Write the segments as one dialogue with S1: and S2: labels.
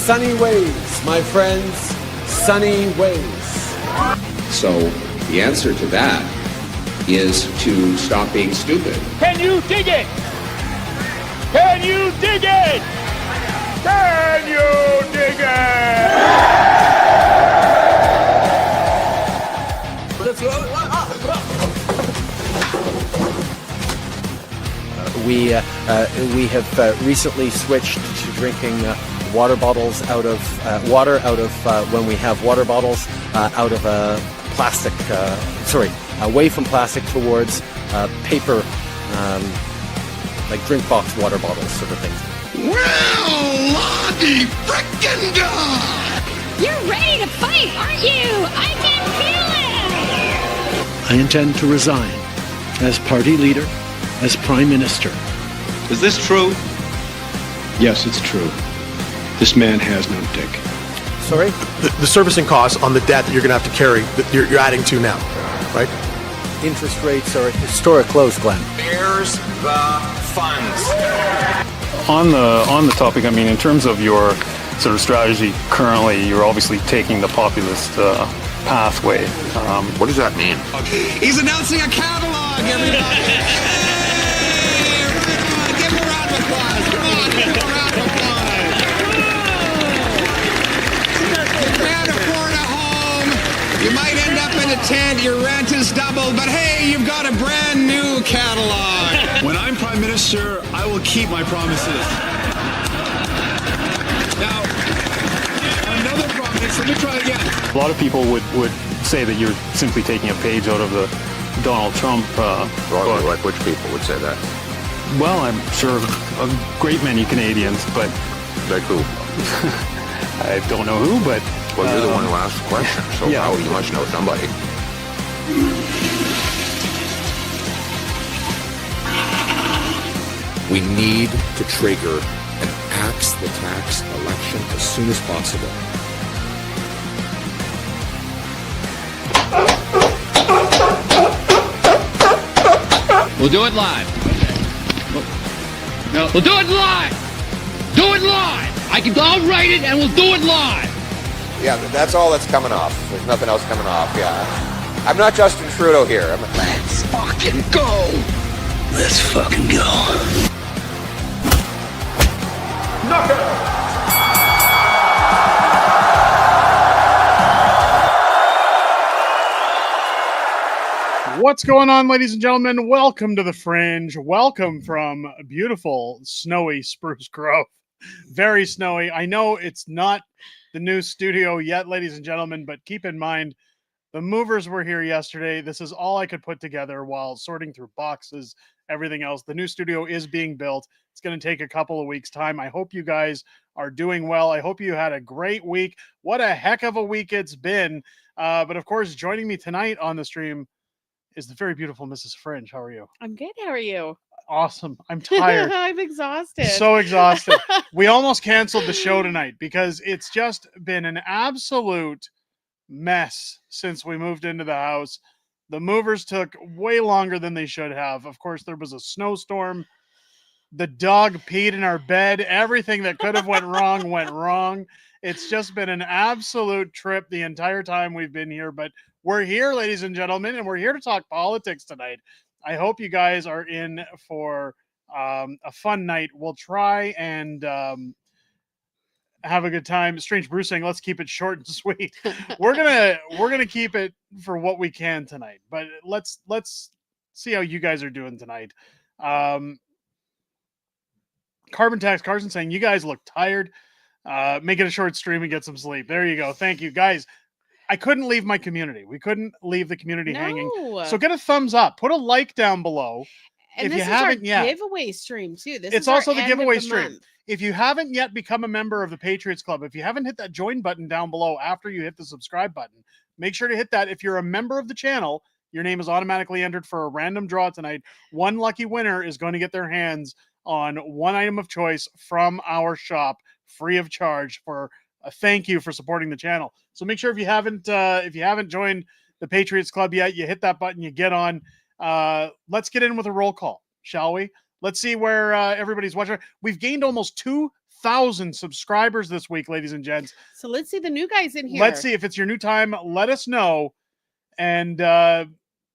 S1: sunny ways, my friends, sunny ways.
S2: So the answer to that is to stop being stupid.
S3: Can you dig it? Can you dig it? Can you dig it?
S1: We have recently switched to drinking water bottles out of when we have water bottles out of plastic. Away from plastic towards paper, like drink box water bottles, sort of thing.
S4: Well, Lottie frickin' God!
S5: You're ready to fight, aren't you? I can feel it!
S6: I intend to resign as party leader, as prime minister.
S7: Is this true?
S6: Yes, it's true. This man has no dick.
S1: Sorry?
S8: The servicing costs on the debt that you're going to have to carry, that you're adding to now, right?
S1: Interest rates are at historic lows, Glenn.
S7: There's the funds.
S9: On the topic, I mean, in terms of your sort of strategy currently, you're obviously taking the populist pathway.
S7: What does that mean?
S4: He's announcing a catalog, everybody! Give him a round of applause! Come on, give him a round of applause! You can't afford a home. You might end up in a tent. Your rent is doubled, but hey, you've got a brand new catalog.
S10: When I'm Prime Minister, I will keep my promises. Now, another promise, let me try again.
S9: A lot of people would say that you're simply taking a page out of the Donald Trump book.
S7: Like which people would say that?
S9: Well, I'm sure a great many Canadians, but...
S7: Like who?
S9: I don't know who, but...
S7: Well, you're the one who asked the question, so
S9: yeah.
S7: Now you must know somebody.
S2: We need to trigger an axe the tax election as soon as possible.
S3: We'll do it live. No, we'll do it live. Do it live. I'll write it and we'll do it live.
S11: Yeah, that's all that's coming off. There's nothing else coming off, yeah. I'm not Justin Trudeau here.
S4: Let's fucking go!
S6: Let's fucking go.
S3: Knock it out.
S12: What's going on, ladies and gentlemen? Welcome to the Fringe. Welcome from beautiful, snowy Spruce Grove. Very snowy. I know it's not the new studio yet, ladies and gentlemen, but keep in mind, the movers were here yesterday. This is all I could put together while sorting through boxes, everything else. The new studio is being built. It's going to take a couple of weeks' time. I hope you guys are doing well. I hope you had a great week. What a heck of a week it's been. But of course, joining me tonight on the stream is the very beautiful Mrs. Fringe. How are you?
S13: I'm good. How are you?
S12: Awesome. I'm tired.
S13: I'm exhausted.
S12: So exhausted. We almost canceled the show tonight because it's just been an absolute mess since we moved into the house. The movers took way longer than they should have. Of course, there was a snowstorm. The dog peed in our bed. Everything that could have went wrong went wrong. It's just been an absolute trip the entire time we've been here, but we're here, ladies and gentlemen, and we're here to talk politics tonight. I hope you guys are in for a fun night. We'll try and have a good time. Strange Bruce saying, let's keep it short and sweet. We're gonna keep it for what we can tonight, but let's see how you guys are doing tonight. Carbon Tax Carson saying, you guys look tired. Make it a short stream and get some sleep. There you go. Thank you, guys. I couldn't leave my community. We couldn't leave the community hanging. So get a thumbs up. Put a like down below.
S13: And
S12: if
S13: this
S12: you
S13: is
S12: haven't
S13: our
S12: yet.
S13: giveaway stream too.
S12: It's also the giveaway stream. If you haven't yet become a member of the Patriots Club, if you haven't hit that join button down below after you hit the subscribe button, make sure to hit that. If you're a member of the channel, your name is automatically entered for a random draw tonight. One lucky winner is going to get their hands on one item of choice from our shop, free of charge, for a thank you for supporting the channel. So make sure if you haven't joined the Patriots Club yet, you hit that button, you get on. Let's get in with a roll call, shall we? Let's see where everybody's watching. We've gained almost 1,000 subscribers this week, ladies and gents.
S13: So let's see the new guys in here.
S12: Let's see if it's your new time. Let us know. And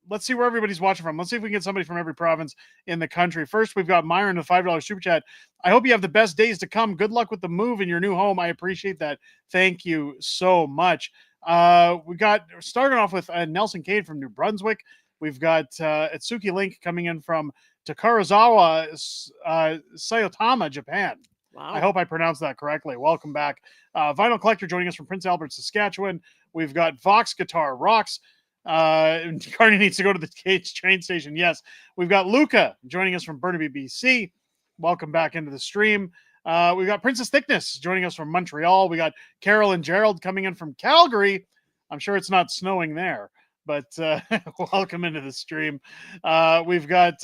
S12: let's see where everybody's watching from. Let's see if we can get somebody from every province in the country. First, we've got Myron with $5 super chat. I hope you have the best days to come. Good luck with the move in your new home. I appreciate that. Thank you so much. We got starting off with Nelson Cade from New Brunswick. We've got Atsuki Link coming in from Takarazawa, Sayotama, Japan.
S13: Wow.
S12: I hope I pronounced that correctly. Welcome back. Vinyl Collector joining us from Prince Albert, Saskatchewan. We've got Vox Guitar Rocks. Carney needs to go to the Cage train station. Yes. We've got Luca joining us from Burnaby, BC. Welcome back into the stream. We've got Princess Thickness joining us from Montreal. We got Carol and Gerald coming in from Calgary. I'm sure it's not snowing there, but welcome into the stream. We've got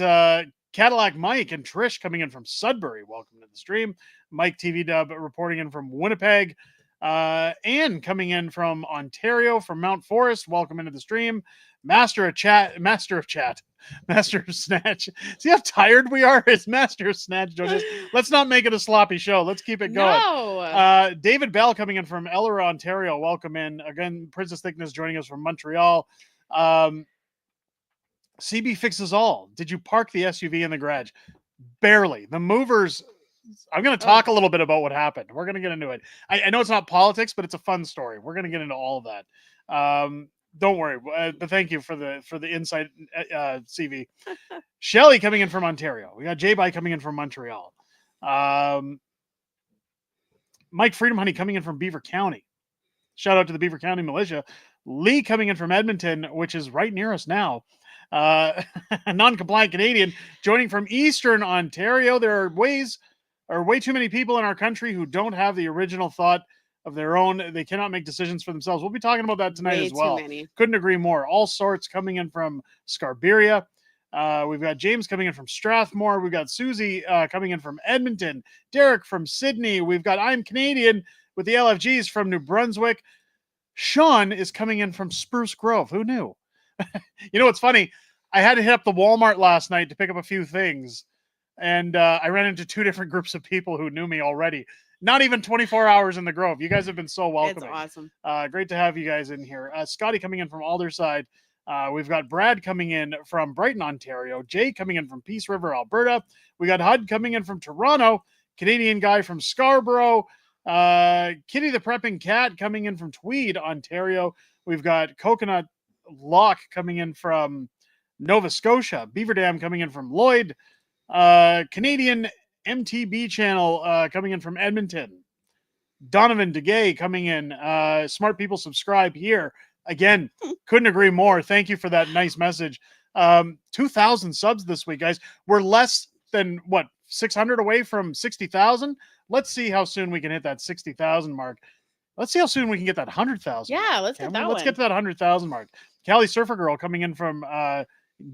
S12: Cadillac Mike and Trish coming in from Sudbury. Welcome to the stream. Mike TV Dub reporting in from Winnipeg. Anne coming in from Ontario, from Mount Forest. Welcome into the stream. Master of Snatch. See how tired we are? It's Master of Snatch. Let's not make it a sloppy show. Let's keep it going.
S13: No.
S12: David Bell coming in from Ellora, Ontario. Welcome in. Again, Princess Thickness joining us from Montreal. CB Fixes All. Did you park the SUV in the garage? Barely. The movers... I'm going to talk a little bit about what happened. We're going to get into it. I know it's not politics, but it's a fun story. We're going to get into all of that. Don't worry. But thank you for the insight, CV. Shelly coming in from Ontario. We got J-By coming in from Montreal. Mike Freedom Honey coming in from Beaver County. Shout out to the Beaver County Militia. Lee coming in from Edmonton, which is right near us now. Non-compliant Canadian joining from Eastern Ontario. There are way too many people in our country who don't have the original thought of their own. They cannot make decisions for themselves. We'll be talking about that tonight as well. Couldn't agree more. All sorts coming in from Scarberia. We've got James coming in from Strathmore. We've got Susie coming in from Edmonton. Derek from Sydney. We've got I'm Canadian with the LFGs from New Brunswick. Sean is coming in from Spruce Grove. Who knew? You know what's funny? I had to hit up the Walmart last night to pick up a few things. And I ran into two different groups of people who knew me already. Not even 24 hours in the Grove. You guys have been so welcoming.
S13: It's awesome.
S12: Great to have you guys in here. Scotty coming in from Alderside. We've got Brad coming in from Brighton, Ontario. Jay coming in from Peace River, Alberta. We got Hud coming in from Toronto. Canadian guy from Scarborough. Kitty the Prepping Cat coming in from Tweed, Ontario. We've got Coconut Lock coming in from Nova Scotia. Beaver Dam coming in from Lloyd. Canadian MTB channel coming in from Edmonton. Donovan DeGay coming in. Smart people subscribe here. Again, couldn't agree more. Thank you for that nice message. 2,000 subs this week, guys. We're less than, 600 away from 60,000? Let's see how soon we can hit that 60,000 mark. Let's see how soon we can get that 100,000.
S13: Yeah, let's get that
S12: Let's get to that 100,000 mark. Callie Surfer Girl coming in from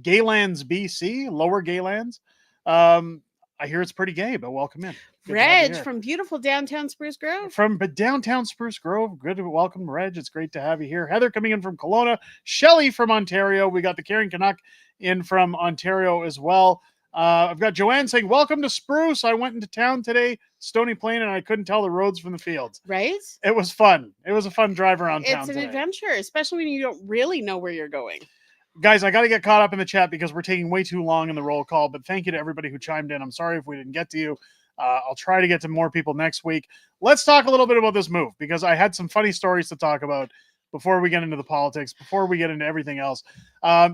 S12: Gaylands, BC, Lower Gaylands. I hear it's pretty gay, but welcome in. Good
S13: Reg from beautiful downtown Spruce Grove.
S12: From downtown Spruce Grove. Good to welcome, Reg. It's great to have you here. Heather coming in from Kelowna. Shelly from Ontario. We got the Karen Canuck in from Ontario as well. I've got Joanne saying, welcome to Spruce. I went into town today, Stony Plain, and I couldn't tell the roads from the fields.
S13: Right?
S12: It was fun. It was a fun drive around town
S13: It's an
S12: today.
S13: adventure, especially when you don't really know where you're going.
S12: Guys, I got to get caught up in the chat because we're taking way too long in the roll call, but thank you to everybody who chimed in. I'm sorry if we didn't get to you. I'll try to get to more people next week. Let's talk a little bit about this move because I had some funny stories to talk about before we get into the politics, before we get into everything else.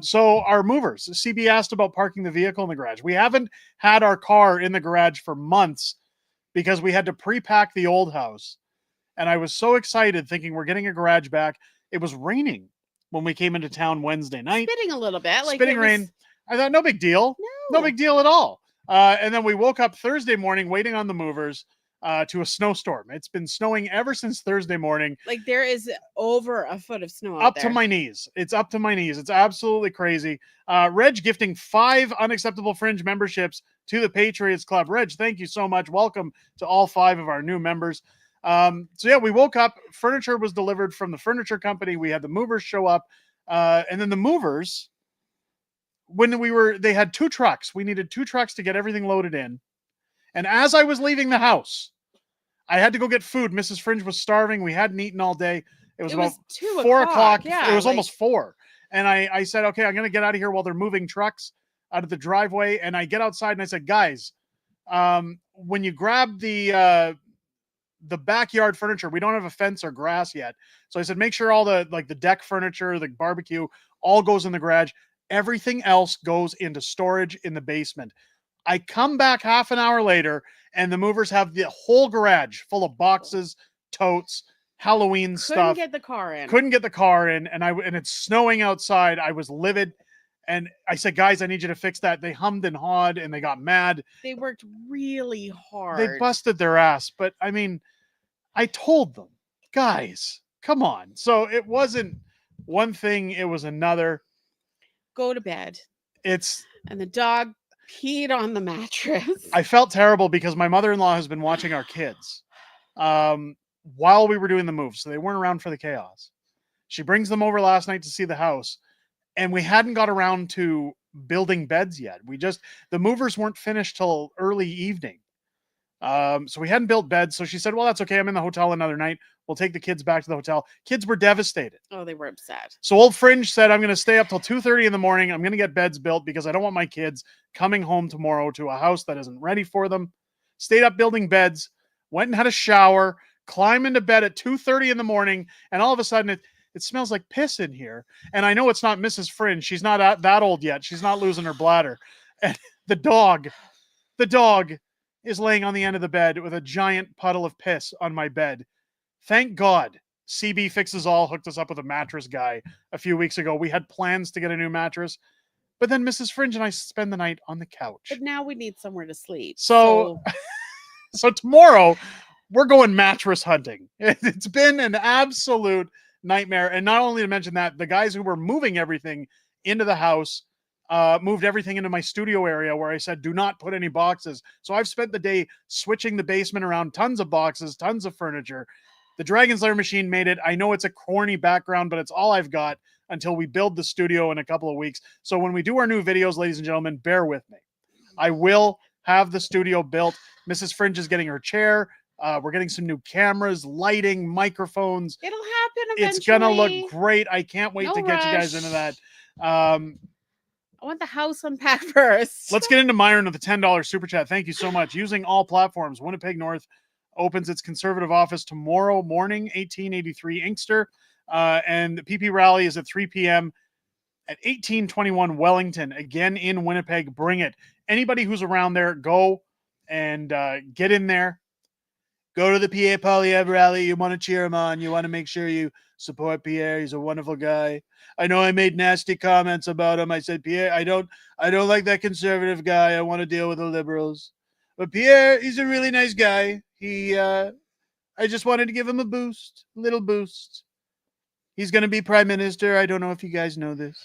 S12: So our movers, CB asked about parking the vehicle in the garage. We haven't had our car in the garage for months because we had to pre-pack the old house. And I was so excited thinking we're getting a garage back. It was raining when we came into town Wednesday night.
S13: Spitting a little bit.
S12: Spitting rain. I thought, no big deal. No big deal at all. And then we woke up Thursday morning waiting on the movers to a snowstorm. It's been snowing ever since Thursday morning.
S13: Like there is over a foot of snow
S12: up to my knees. It's up to my knees. It's absolutely crazy. Reg gifting 5 unacceptable Fringe memberships to the Patriots Club. Reg, thank you so much. Welcome to all 5 of our new members. So yeah, we woke up, furniture was delivered from the furniture company. We had the movers show up. And then the movers, they had 2 trucks. We needed 2 trucks to get everything loaded in. And as I was leaving the house, I had to go get food. Mrs. Fringe was starving. We hadn't eaten all day. It was about
S13: 2
S12: 4 o'clock.
S13: Yeah,
S12: it was almost 4. And I said, okay, I'm going to get out of here while they're moving trucks out of the driveway. And I get outside and I said, guys, when you grab the backyard furniture, we don't have a fence or grass yet. So I said, make sure all the deck furniture, the barbecue, all goes in the garage. Everything else goes into storage in the basement. I come back half an hour later and the movers have the whole garage full of boxes, totes, Halloween stuff.
S13: Couldn't get the car in. And it's snowing outside. I was livid. And I said, guys, I need you to fix that. They hummed and hawed and they got mad. They worked really hard.
S12: They busted their ass. But I mean, I told them, guys, come on. So it wasn't one thing, it was another.
S13: Go to bed.
S12: And
S13: the dog peed on the mattress.
S12: I felt terrible because my mother-in-law has been watching our kids while we were doing the move. So they weren't around for the chaos. She brings them over last night to see the house. And we hadn't got around to building beds yet. The movers weren't finished till early evening. So we hadn't built beds. So she said, well, that's okay. I'm in the hotel another night. We'll take the kids back to the hotel. Kids were devastated.
S13: Oh, they were upset.
S12: So old Fringe said, I'm going to stay up till 2:30 in the morning. I'm going to get beds built because I don't want my kids coming home tomorrow to a house that isn't ready for them. Stayed up building beds, went and had a shower, climbed into bed at 2:30 in the morning. And all of a sudden it smells like piss in here. And I know it's not Mrs. Fringe. She's not that old yet. She's not losing her bladder. And the dog is laying on the end of the bed with a giant puddle of piss on my bed. Thank God CB Fixes All hooked us up with a mattress guy a few weeks ago. We had plans to get a new mattress, but then Mrs. Fringe and I spend the night on the couch.
S13: But now we need somewhere to sleep.
S12: So tomorrow we're going mattress hunting. It's been an absolute nightmare. And not only to mention that, the guys who were moving everything into the house moved everything into my studio area where I said, do not put any boxes. So I've spent the day switching the basement around, tons of boxes, tons of furniture. The Dragon's Lair machine made it. I know it's a corny background, but it's all I've got until we build the studio in a couple of weeks. So when we do our new videos, ladies and gentlemen, bear with me. I will have the studio built. Mrs. Fringe is getting her chair. We're getting some new cameras, lighting, microphones.
S13: It'll happen eventually.
S12: It's going to look great. I can't wait to get you guys into that.
S13: I want the house unpacked first.
S12: Let's get into Myron with the $10 super chat. Thank you so much. Using all platforms, Winnipeg North opens its conservative office tomorrow morning, 1883 Inkster. And the PP rally is at 3 p.m. at 1821 Wellington. Again in Winnipeg. Bring it. Anybody who's around there, go and get in there. Go to the Pierre Poilievre rally. You want to cheer him on. You want to make sure you support Pierre. He's a wonderful guy. I know I made nasty comments about him. I said, Pierre, I don't like that conservative guy. I want to deal with the liberals. But Pierre, he's a really nice guy. I just wanted to give him a little boost. He's going to be prime minister. I don't know if you guys know this.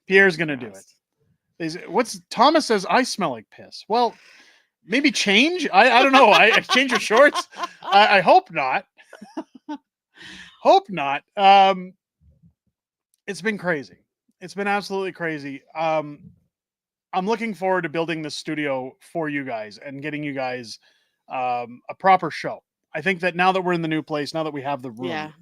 S12: Pierre's going to do it. Thomas says, I smell like piss. Well, maybe change. I don't know. I change your shorts. I hope not. Hope not. It's been crazy. It's been absolutely crazy. I'm looking forward to building this studio for you guys and getting you guys a proper show. I think that now that we're in the new place, now that we have the room,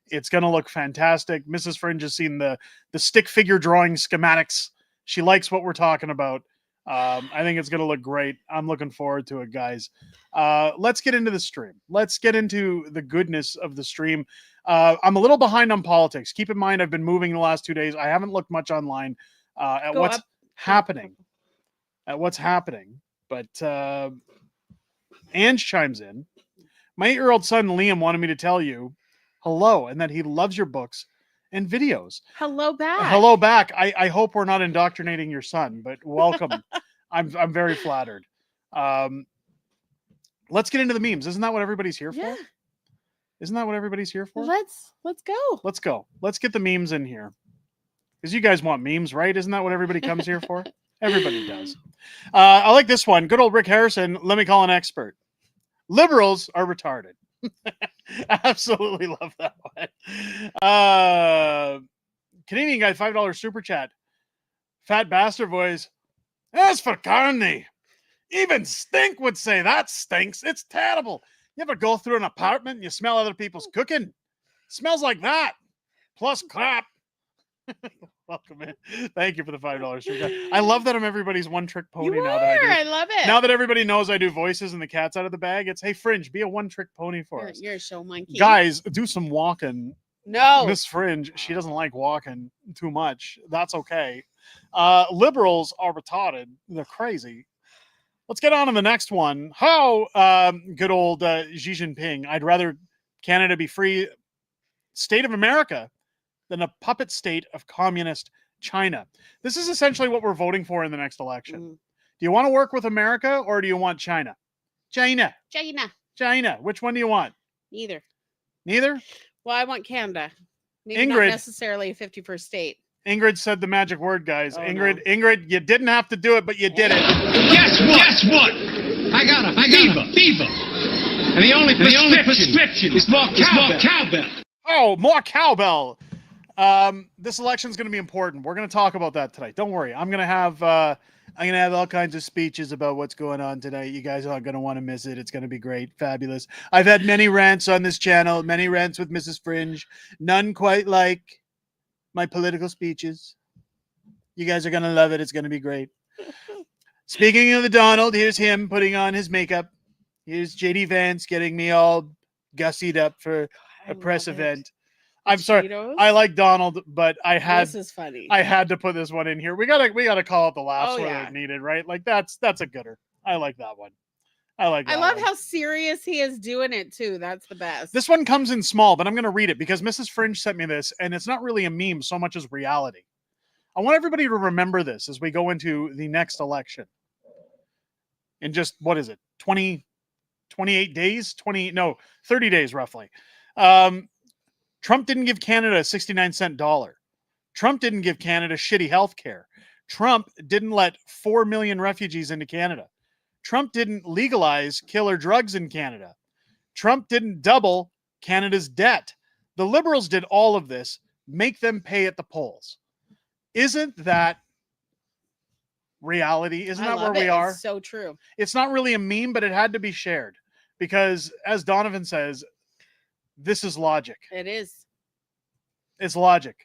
S12: it's going to look fantastic. Mrs. Fringe has seen the stick figure drawing schematics. She likes what we're talking about. I think it's going to look great. I'm looking forward to it, guys. Let's get into the stream. Let's get into the goodness of the stream. I'm a little behind on politics. Keep in mind, I've been moving the last 2 days. I haven't looked much online at what's happening. But Ange chimes in. My 8-year-old son, Liam, wanted me to tell you hello and that he loves your books and videos.
S13: Hello back.
S12: Hello back. I hope we're not indoctrinating your son, but welcome. I'm very flattered. Let's get into the memes. Isn't that what everybody's here for? Isn't that what everybody's here for?
S13: Let's go.
S12: Let's go. Let's get the memes in here. Because you guys want memes, right? Isn't that what everybody comes here for? Everybody does. I like this one. Good old Rick Harrison. Let me call an expert. Liberals are retarded. Absolutely love that one. Canadian guy, $5 super chat. Fat bastard voice. As for Carney, even Stink would say that stinks. It's terrible. You ever go through an apartment and you smell other people's cooking? Smells like that. Plus clap. Welcome in. Thank you for the $5. I love that I'm everybody's one-trick pony now.
S14: I love it.
S12: Now that everybody knows I do voices and the cat's out of the bag, it's, hey, Fringe, be a one-trick pony for us.
S14: You're a show monkey.
S12: Guys, do some walking.
S14: No.
S12: Miss Fringe, she doesn't like walking too much. That's okay. Liberals are retarded. They're crazy. Let's get on to the next one. How good old Xi Jinping, I'd rather Canada be free state of America than a puppet state of communist China. This is essentially what we're voting for in the next election. Do you want to work with America or do you want China? China. Which one do you want?
S14: Neither.
S12: Neither?
S14: Well, I want Canada. Maybe
S12: Ingrid.
S14: not necessarily a 51st state.
S12: Ingrid said the magic word, guys.
S14: Oh,
S12: Ingrid, you didn't have to do it, but you did it.
S10: Guess what? I got a fever. And the only prescription is more cowbell.
S12: Oh, more cowbell. This election is going to be important. We're going to talk about that tonight. Don't worry. I'm going to have all kinds of speeches about what's going on tonight. You guys aren't going to want to miss it. It's going to be great. Fabulous. I've had many rants on this channel, many rants with Mrs. Fringe. None quite like my political speeches. You guys are going to love it. It's going to be great. Speaking of the Donald, here's him putting on his makeup. Here's JD Vance getting me all gussied up for a press event. I'm sorry. I like Donald, but
S14: This is funny.
S12: I had to put this one in here. We gotta call it the laughs where they're needed, right? Like that's a gooder. I like that one. I love
S14: how serious he is doing it too. That's the best.
S12: This one comes in small, but I'm gonna read it because Mrs. Fringe sent me this, and it's not really a meme so much as reality. I want everybody to remember this as we go into the next election. In just, what is it, 28 days? 30 days roughly. Trump didn't give Canada a 69-cent dollar. Trump didn't give Canada shitty health care. Trump didn't let 4 million refugees into Canada. Trump didn't legalize killer drugs in Canada. Trump didn't double Canada's debt. The Liberals did all of this, make them pay at the polls. Isn't that reality? Isn't that where we are?
S14: It's so true.
S12: It's not really a meme, but it had to be shared because, as Donovan says, this is logic.
S14: It is.
S12: It's logic.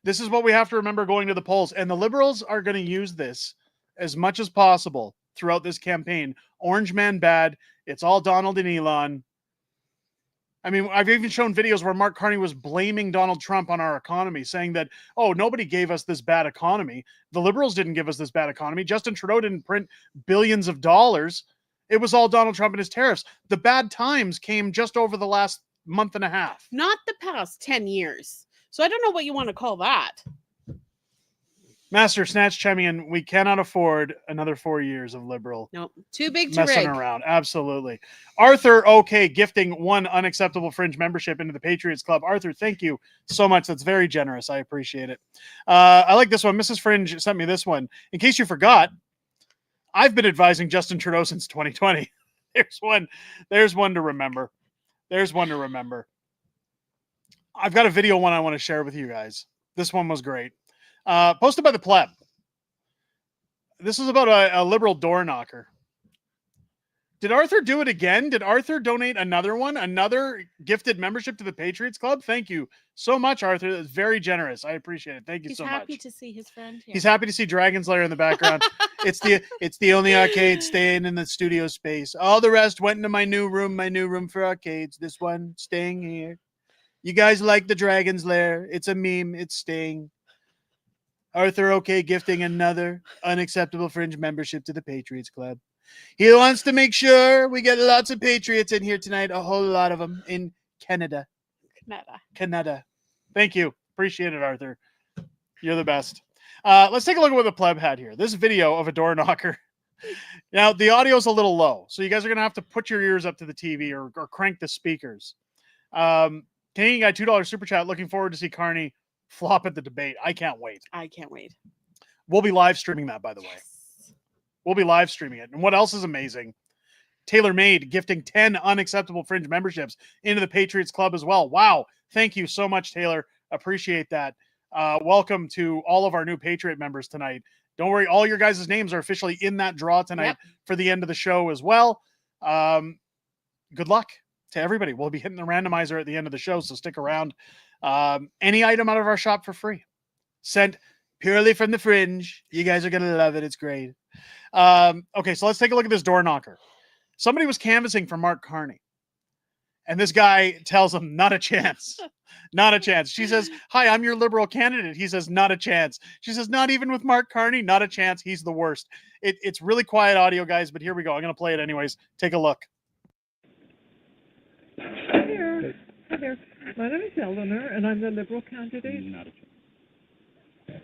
S12: This is what we have to remember going to the polls. And the Liberals are going to use this as much as possible throughout this campaign. Orange man bad. It's all Donald and Elon. I mean, I've even shown videos where Mark Carney was blaming Donald Trump on our economy, saying that, oh, nobody gave us this bad economy. The Liberals didn't give us this bad economy. Justin Trudeau didn't print billions of dollars. It was all Donald Trump and his tariffs. The bad times came just over the last month and a half.
S14: Not the past 10 years. So I don't know what you want to call that.
S12: Master Snatch chiming in, we cannot afford another 4 years of Liberal.
S14: No, too big to
S12: messing
S14: rig.
S12: around. Absolutely. Arthur, okay, gifting 1 unacceptable Fringe membership into the Patriots Club. Arthur, thank you so much. That's very generous. I appreciate it. I like this one. Mrs. Fringe sent me this one. In case you forgot, I've been advising Justin Trudeau since 2020. There's one to remember. There's one to remember. I've got a video one I want to share with you guys. This one was great. Posted by the Pleb. This is about a Liberal door knocker. Did Arthur do it again? Did Arthur donate another one? Another gifted membership to the Patriots Club? Thank you so much, Arthur. That's very generous. I appreciate it. Thank you so much.
S14: He's happy to see his friend here.
S12: He's happy to see Dragon's Lair in the background. It's the only arcade staying in the studio space. All the rest went into my new room for arcades. This one staying here. You guys like the Dragon's Lair? It's a meme. It's staying. Arthur, okay, gifting another unacceptable Fringe membership to the Patriots Club. He wants to make sure we get lots of Patriots in here tonight, a whole lot of them in Canada. Canada. Thank you. Appreciate it, Arthur. You're the best. Let's take a look at what the Pleb had here. This video of a door knocker. Now, the audio's a little low, so you guys are going to have to put your ears up to the TV or crank the speakers. Canadian Guy, $2 super chat. Looking forward to see Carney flop at the debate. I can't wait. We'll be live streaming that, by the way. We'll be live streaming it. And what else is amazing? Taylor Made gifting 10 unacceptable Fringe memberships into the Patriots Club as well. Wow. Thank you so much, Taylor. Appreciate that. Welcome to all of our new Patriot members tonight. Don't worry. All your guys' names are officially in that draw tonight for the end of the show as well. good luck to everybody. We'll be hitting the randomizer at the end of the show, so stick around. Any item out of our shop for free. Sent purely from the Fringe. You guys are going to love it. It's great. Okay, so let's take a look at this door knocker. Somebody was canvassing for Mark Carney. And this guy tells him, not a chance. Not a chance. She says, hi, I'm your Liberal candidate. He says, not a chance. She says, not even with Mark Carney. Not a chance. He's the worst. It's really quiet audio, guys, but here we go. I'm going to play it anyways. Take a look.
S15: Hi there. Hi there. My name is Eleanor, and I'm the Liberal candidate.
S16: Not a chance.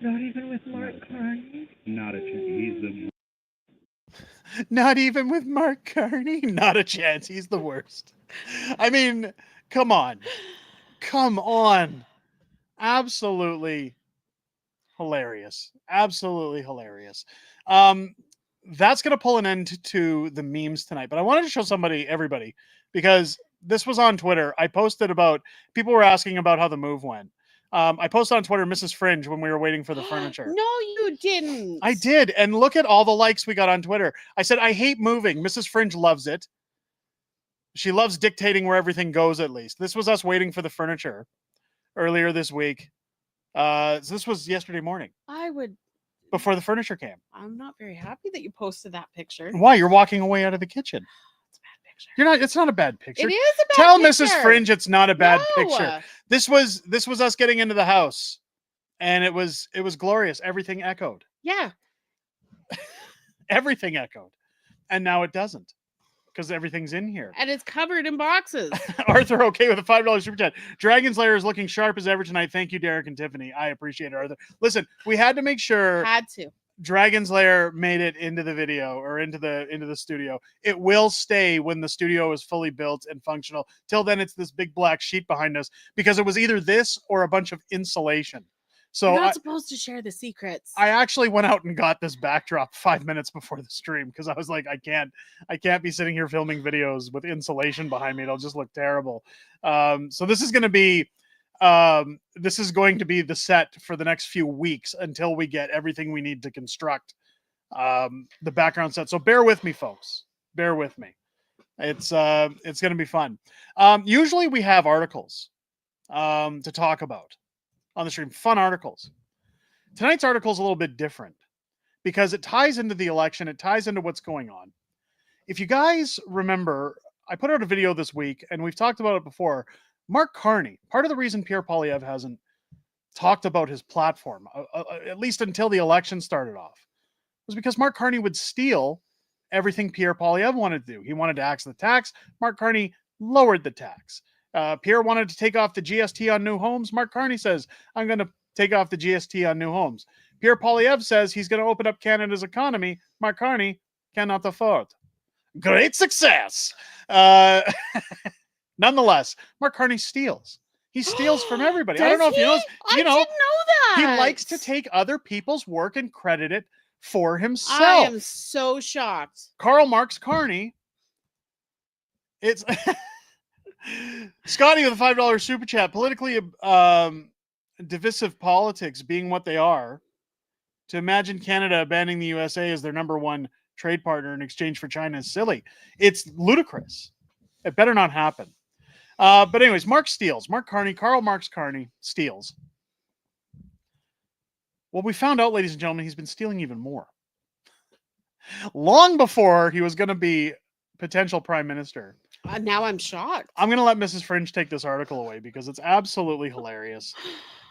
S15: Not even with Mark Carney?
S16: Not a chance. He's the...
S12: Not even with Mark Carney? Not a chance. He's the worst. I mean, come on. Come on. Absolutely hilarious. Absolutely hilarious. That's going to pull an end to the memes tonight, but I wanted to show everybody, because this was on Twitter. I posted about, people were asking about how the move went. I posted on Twitter, Mrs. Fringe, when we were waiting for the furniture.
S14: No, you didn't.
S12: I did. And look at all the likes we got on Twitter. I said, I hate moving. Mrs. Fringe loves it. She loves dictating where everything goes, at least. This was us waiting for the furniture earlier this week. So this was yesterday morning. Before the furniture came.
S14: I'm not very happy that you posted that picture.
S12: Why? You're walking away out of the kitchen.
S14: It's a bad picture.
S12: You're not. It's not a bad picture.
S14: It is a bad
S12: Tell
S14: picture.
S12: Mrs. Fringe it's not a bad
S14: No.
S12: picture. This was us getting into the house, and it was glorious. Everything echoed.
S14: Yeah.
S12: Everything echoed, and now it doesn't, because everything's in here.
S14: And it's covered in boxes.
S12: Arthur, okay with a $5 super chat. Dragon's Lair is looking sharp as ever tonight. Thank you, Derek and Tiffany. I appreciate it, Arthur. Listen, we had to make sure.
S14: Had to.
S12: Dragon's Lair made it into the video, or into the studio. It will stay when the studio is fully built and functional. Till then, it's this big black sheet behind us, because it was either this or a bunch of insulation. So
S14: You're not supposed to share the secrets.
S12: I actually went out and got this backdrop 5 minutes before the stream, because I was like, I can't be sitting here filming videos with insulation behind me. It'll just look terrible. So this is going to be the set for the next few weeks until we get everything we need to construct the background set. So bear with me, folks. Bear with me. It's going to be fun. Usually we have articles to talk about on the stream, fun articles. Tonight's article is a little bit different because it ties into the election. It ties into what's going on. If you guys remember, I put out a video this week, and we've talked about it before. Mark Carney, part of the reason Pierre Poilievre hasn't talked about his platform, at least until the election started off, was because Mark Carney would steal everything Pierre Poilievre wanted to do. He wanted to axe the tax. Mark Carney lowered the tax. Pierre wanted to take off the GST on new homes. Mark Carney says, I'm going to take off the GST on new homes. Pierre Poilievre says he's going to open up Canada's economy. Mark Carney cannot afford. Great success. Nonetheless, Mark Carney steals. He steals from everybody. I don't know if you know.
S14: I didn't know that.
S12: He likes to take other people's work and credit it for himself.
S14: I am so shocked.
S12: Karl Marx Carney. It's Scotty with a $5 super chat. Politically divisive politics being what they are, to imagine Canada abandoning the USA as their number one trade partner in exchange for China is silly. It's ludicrous. It better not happen. But anyways, Mark steals. Mark Carney, Karl Marx Carney steals. Well, we found out, ladies and gentlemen, he's been stealing even more. Long before he was going to be potential prime minister.
S14: Now I'm shocked.
S12: I'm going to let Mrs. Fringe take this article away because it's absolutely hilarious.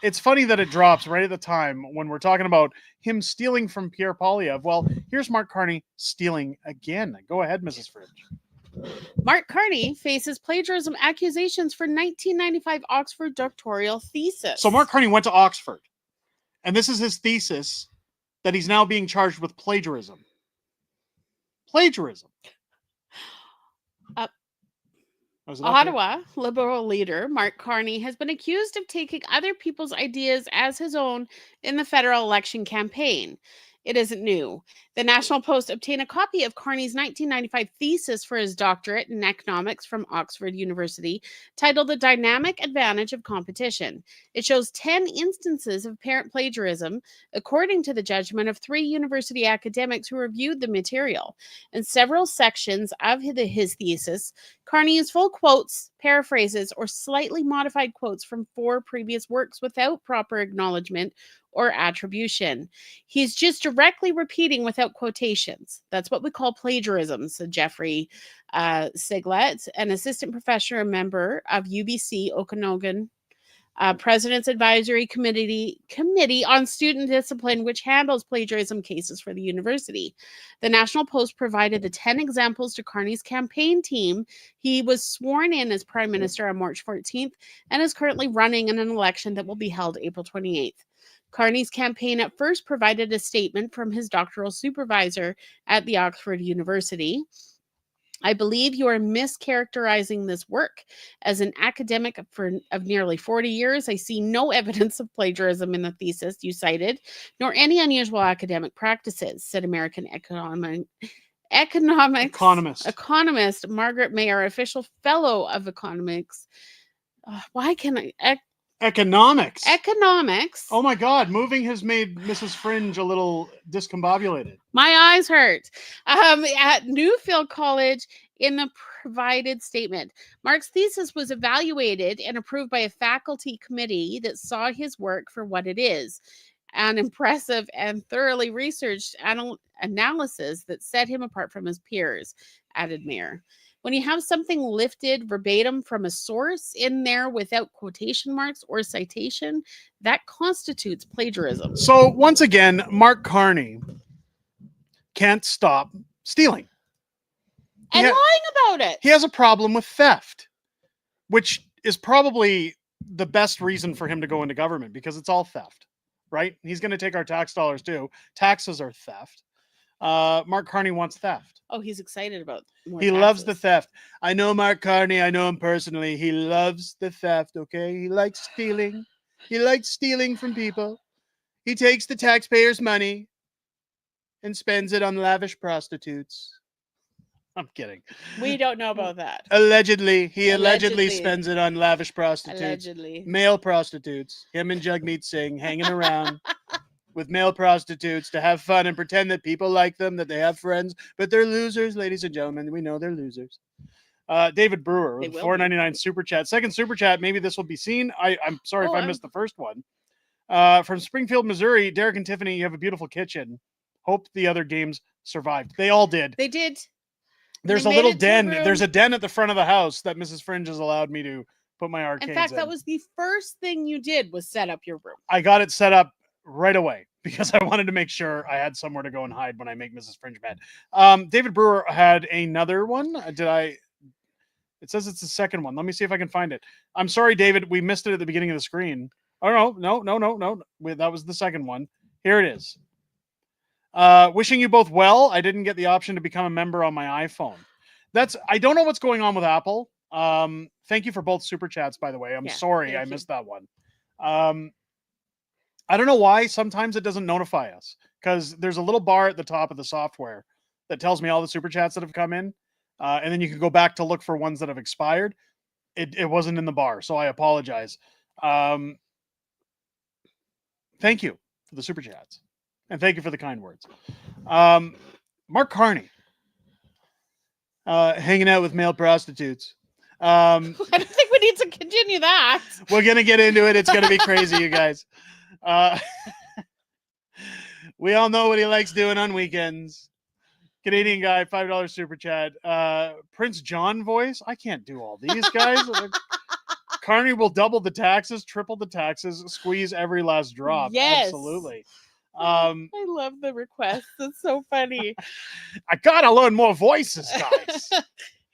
S12: It's funny that it drops right at the time when we're talking about him stealing from Pierre Poilievre. Well, here's Mark Carney stealing again. Go ahead, Mrs. Fringe.
S14: Mark Carney faces plagiarism accusations for 1995 Oxford doctoral thesis.
S12: So Mark Carney went to Oxford, and this is his thesis that he's now being charged with plagiarism. Plagiarism.
S14: Ottawa Liberal leader Mark Carney has been accused of taking other people's ideas as his own in the federal election campaign. It isn't new. The National Post obtained a copy of Carney's 1995 thesis for his doctorate in economics from Oxford University, titled The Dynamic Advantage of Competition. It shows 10 instances of apparent plagiarism, according to the judgment of 3 university academics who reviewed the material. In several sections of his thesis, Carney used full quotes, paraphrases, or slightly modified quotes from 4 previous works without proper acknowledgement or attribution. He's just directly repeating without quotations. That's what we call plagiarism, said Jeffrey Siglet, an assistant professor and member of UBC Okanagan President's Advisory Committee on Student Discipline, which handles plagiarism cases for the university. The National Post provided the 10 examples to Carney's campaign team. He was sworn in as Prime Minister on March 14th and is currently running in an election that will be held April 28th. Carney's campaign at first provided a statement from his doctoral supervisor at the Oxford University. I believe you are mischaracterizing this work. As an academic of nearly 40 years, I see no evidence of plagiarism in the thesis you cited, nor any unusual academic practices, said American economist Margaret Mayer, official fellow of economics.
S12: Economics.
S14: Economics.
S12: Oh my God, moving has made Mrs. Fringe a little discombobulated.
S14: My eyes hurt. At Newfield College, in the provided statement, Mark's thesis was evaluated and approved by a faculty committee that saw his work for what it is, an impressive and thoroughly researched analysis that set him apart from his peers, added Mayer. When you have something lifted verbatim from a source in there without quotation marks or citation, that constitutes plagiarism.
S12: So once again, Mark Carney can't stop stealing.
S14: And lying about it.
S12: He has a problem with theft, which is probably the best reason for him to go into government, because it's all theft, right? He's going to take our tax dollars too. Taxes are theft. Mark Carney wants theft.
S14: Oh, he's excited about more
S12: He loves the theft. I know Mark Carney. I know him personally. He loves the theft, okay? He likes stealing. He likes stealing from people. He takes the taxpayers' money and spends it on lavish prostitutes. I'm kidding.
S14: We don't know about that.
S12: Allegedly. He allegedly spends it on lavish prostitutes.
S14: Allegedly.
S12: Male prostitutes. Him and Jagmeet Singh hanging around with male prostitutes to have fun and pretend that people like them, that they have friends, but they're losers, ladies and gentlemen. We know they're losers. David Brewer with $4.99 super chat. Second super chat. Maybe this will be seen. I'm sorry if I missed the first one. From Springfield, Missouri, Derek and Tiffany, you have a beautiful kitchen. Hope the other games survived. They all did.
S14: They did.
S12: There's a little den. There's a den at the front of the house that Mrs. Fringe has allowed me to put my arcades in.
S14: In fact, that was the first thing you did, was set up your room.
S12: I got it set up right away because I wanted to make sure I had somewhere to go and hide when I make Mrs. Fringe mad. David Brewer had another one. It says it's the second one. Let me see if I can find it. I'm sorry, David. We missed it at the beginning of the screen. Oh, no. That was the second one. Here it is. Wishing you both well. I didn't get the option to become a member on my iPhone. I don't know what's going on with Apple. Thank you for both super chats, by the way. I'm sorry I missed that one. I don't know why. Sometimes it doesn't notify us because there's a little bar at the top of the software that tells me all the super chats that have come in. And then you can go back to look for ones that have expired. It wasn't in the bar, so I apologize. Thank you for the super chats. And thank you for the kind words. Mark Carney. Hanging out with male prostitutes.
S14: I don't think we need to continue that.
S12: We're going to get into it. It's going to be crazy, you guys. We all know what he likes doing on weekends. Canadian guy, $5 super chat. Prince John voice. I can't do all these guys. Carney will double the taxes, triple the taxes, squeeze every last drop.
S14: Yes.
S12: Absolutely.
S14: I love the request. It's so funny.
S12: I gotta learn more voices, guys.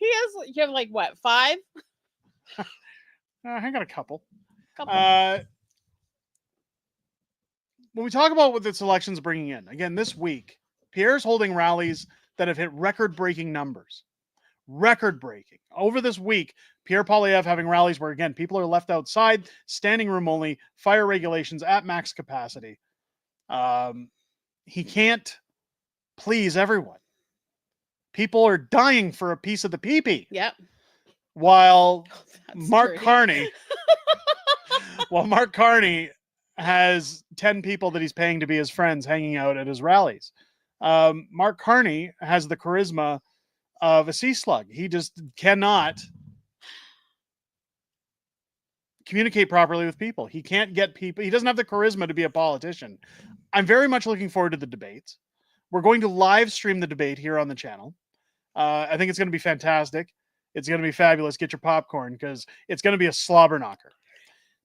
S14: You have like what, 5?
S12: I got a couple. When we talk about what this election's bringing in, again, this week, Pierre's holding rallies that have hit record-breaking numbers. Record-breaking. Over this week, Pierre Poilievre having rallies where, again, people are left outside, standing room only, fire regulations at max capacity. He can't please everyone. People are dying for a piece of the pee-pee.
S14: Yep.
S12: While
S14: That's
S12: Mark
S14: dirty.
S12: Carney, while Mark Carney has 10 people that he's paying to be his friends hanging out at his rallies. Mark Carney has the charisma of a sea slug. He just cannot communicate properly with people. He can't get people. He doesn't have the charisma to be a politician. I'm very much looking forward to the debates. We're going to live stream the debate here on the channel. I think it's going to be fantastic. It's going to be fabulous. Get your popcorn because it's going to be a slobber knocker.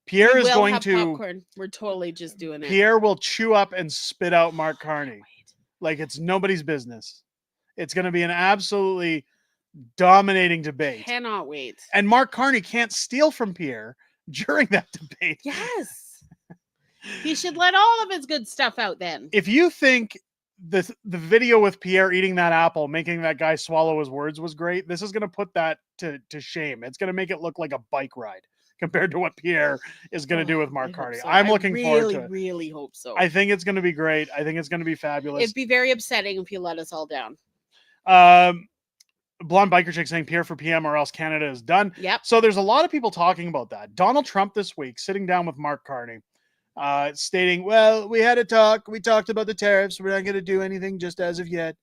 S12: Pierre is going to
S14: popcorn. We're totally just doing it.
S12: Pierre will chew up and spit out Mark Carney like it's nobody's business. It's going to be an absolutely dominating debate.
S14: Cannot wait.
S12: And Mark Carney can't steal from Pierre during that debate.
S14: Yes. He should let all of his good stuff out then.
S12: If you think the video with Pierre eating that apple, making that guy swallow his words was great, this is going to put that to shame. It's going to make it look like a bike ride compared to what Pierre is going to do with Mark Carney.
S14: So.
S12: I'm looking forward to it.
S14: I really hope so.
S12: I think it's going to be great. I think it's going to be fabulous.
S14: It'd be very upsetting if you let us all down.
S12: Blonde Biker Chick saying Pierre for PM or else Canada is done.
S14: Yep.
S12: So there's a lot of people talking about that. Donald Trump this week sitting down with Mark Carney, stating, well, we had a talk. We talked about the tariffs. We're not going to do anything just as of yet.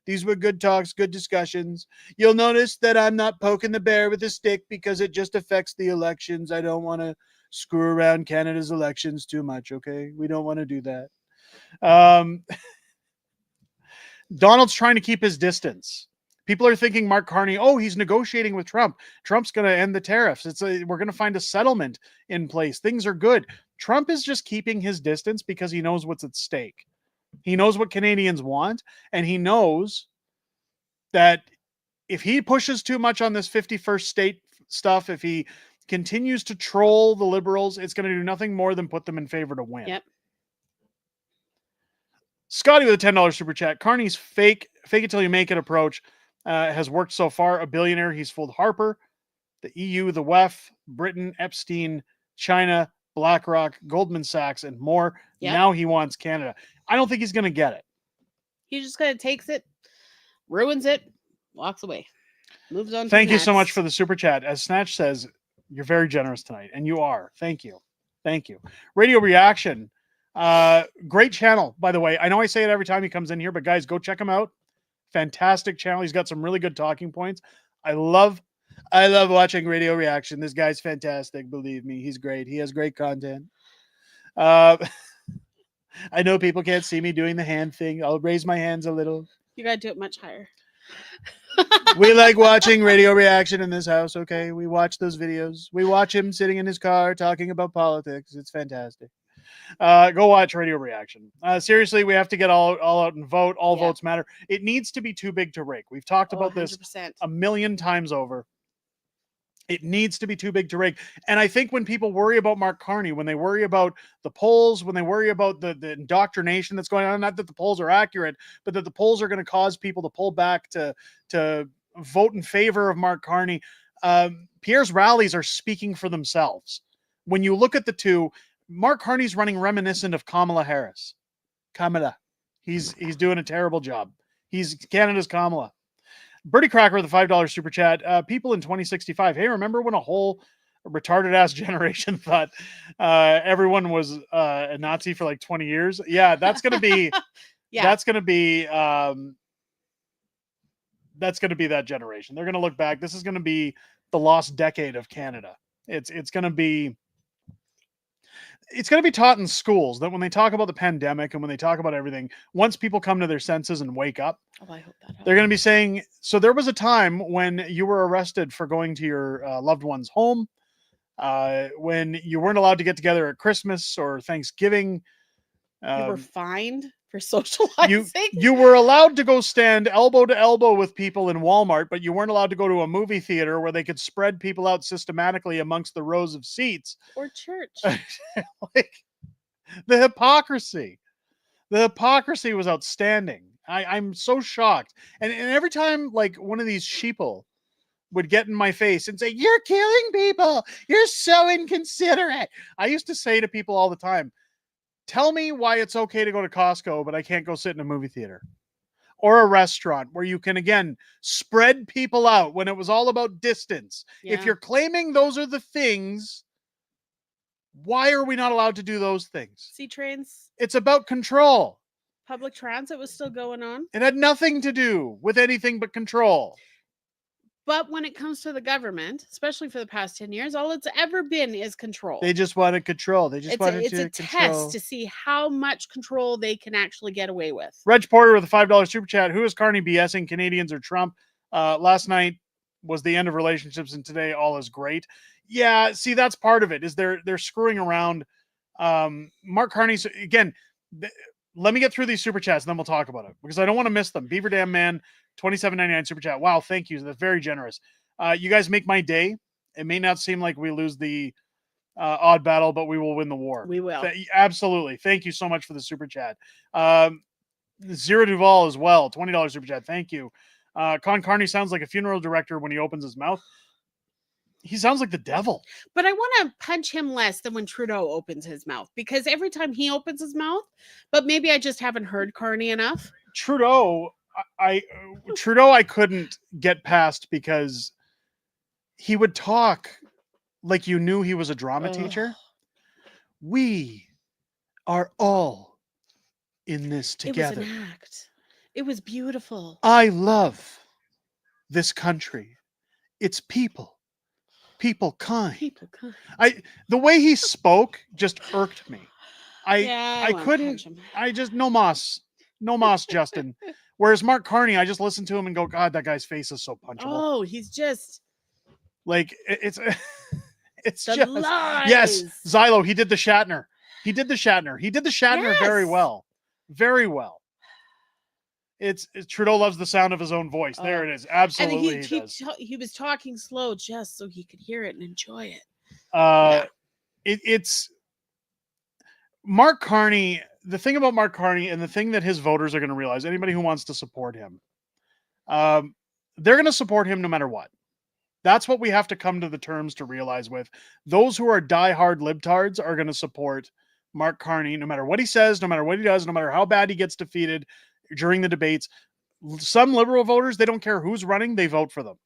S12: These were good talks, good discussions. You'll notice that I'm not poking the bear with a stick because it just affects the elections. I don't want to screw around Canada's elections too much, okay? We don't want to do that. Donald's trying to keep his distance. People are thinking Mark Carney, oh, he's negotiating with Trump. Trump's going to end the tariffs. We're going to find a settlement in place. Things are good. Trump is just keeping his distance because he knows what's at stake. He knows what Canadians want, and he knows that if he pushes too much on this 51st state stuff, if he continues to troll the Liberals, it's going to do nothing more than put them in favor to win.
S14: Yep.
S12: Scotty with a $10 super chat. Carney's fake it till you make it approach has worked so far. A billionaire. He's fooled Harper, the EU, the WEF, Britain, Epstein, China, BlackRock, Goldman Sachs, and more.
S14: Yep.
S12: Now he wants Canada. I don't think he's going to get it.
S14: He just kind of takes it, ruins it, walks away, moves on.
S12: Thank you so much for the super chat. As Snatch says, you're very generous tonight, and you are. Thank you. Thank you. Radio Reaction. Great channel, by the way. I know I say it every time he comes in here, but guys, go check him out. Fantastic channel. He's got some really good talking points. I love watching Radio Reaction. This guy's fantastic. Believe me, he's great. He has great content. I know people can't see me doing the hand thing. I'll raise my hands a little.
S14: You gotta do it much higher.
S12: We like watching Radio Reaction in this house, okay? We watch those videos. We watch him sitting in his car talking about politics. It's fantastic. Go watch Radio Reaction. Seriously, we have to get all out and vote. All votes matter. It needs to be too big to rake. We've talked about
S14: 100%.
S12: this a million times over. It needs to be too big to rake. And I think when people worry about Mark Carney, when they worry about the polls, when they worry about the indoctrination that's going on, not that the polls are accurate, but that the polls are going to cause people to pull back to vote in favor of Mark Carney, Pierre's rallies are speaking for themselves. When you look at the two, Mark Carney's running reminiscent of Kamala Harris. Kamala. He's doing a terrible job. He's Canada's Kamala. Bertie Cracker with a $5 super chat. People in 2065. Hey, remember when a whole retarded ass generation thought everyone was a Nazi for like 20 years? Yeah, that's going to be that's going to be that generation. They're going to look back. This is going to be the lost decade of Canada. It's going to be taught in schools that when they talk about the pandemic and when they talk about everything, once people come to their senses and wake up,
S14: I hope that
S12: they're going to be saying, so there was a time when you were arrested for going to your loved one's home, when you weren't allowed to get together at Christmas or Thanksgiving.
S14: You were fined for socializing.
S12: You were allowed to go stand elbow to elbow with people in Walmart, but you weren't allowed to go to a movie theater where they could spread people out systematically amongst the rows of seats.
S14: Or church.
S12: Like, the hypocrisy was outstanding. I'm so shocked. And every time like one of these sheeple would get in my face and say, you're killing people. You're so inconsiderate. I used to say to people all the time, tell me why it's okay to go to Costco, but I can't go sit in a movie theater. or a restaurant where you can, again, spread people out when it was all about distance. If
S14: Yeah.
S12: you're claiming those are the things, why are we not allowed to do those things?
S14: Sea trains,
S12: It's about control.
S14: public transit was still going on.
S12: It had nothing to do with anything but control.
S14: But when it comes to the government, especially for the past 10 years, all it's ever been is control.
S12: They just wanted control. They just wanted
S14: it's
S12: to
S14: a
S12: control.
S14: test to see how much control they can actually get away with.
S12: Reg Porter with a $5 super chat. Who is Carney BSing, Canadians or Trump? Last night was the end of relationships, and today all is great. Yeah, see, that's part of it. Is they're screwing around. Mark Carney's again. Let me get through these super chats, and then we'll talk about it because I don't want to miss them. Beaver Dam Man, $27.99 super chat. Wow, thank you. That's very generous. You guys make my day. It may not seem like we lose the odd battle, but we will win the war.
S14: We will.
S12: Absolutely. Thank you so much for the super chat. Zero Duval as well, $20 super chat. Thank you. Con Carney sounds like a funeral director when he opens his mouth. He sounds like the devil.
S14: But I want to punch him less than when Trudeau opens his mouth, because every time he opens his mouth, but maybe I just haven't heard Carney enough.
S12: Trudeau, I couldn't get past because he would talk like you knew he was a drama teacher. We are all in this together.
S14: It was an act. It was beautiful.
S12: I love this country. It's people. People kind.
S14: People kind.
S12: The way he spoke just irked me. I
S14: wanna
S12: couldn't.
S14: punch him.
S12: I just no moss, Justin. Whereas Mark Carney, I just listen to him and go, God, that guy's face is so punchable.
S14: Oh, he's just
S12: like it's it's
S14: the
S12: just
S14: lies.
S12: Yes, Xylo. He did the Shatner. He did the Shatner very well, very well. It's Trudeau loves the sound of his own voice. There it is. Absolutely,
S14: and
S12: he does.
S14: He was talking slow just so he could hear it and enjoy it.
S12: It's Mark Carney. The thing about Mark Carney, and the thing that his voters are going to realize, anybody who wants to support him, they're going to support him no matter what. That's what we have to come to the terms to realize with. Those who are diehard libtards are going to support Mark Carney no matter what he says, no matter what he does, no matter how bad he gets defeated during the debates. Some liberal voters, they don't care who's running, they vote for them.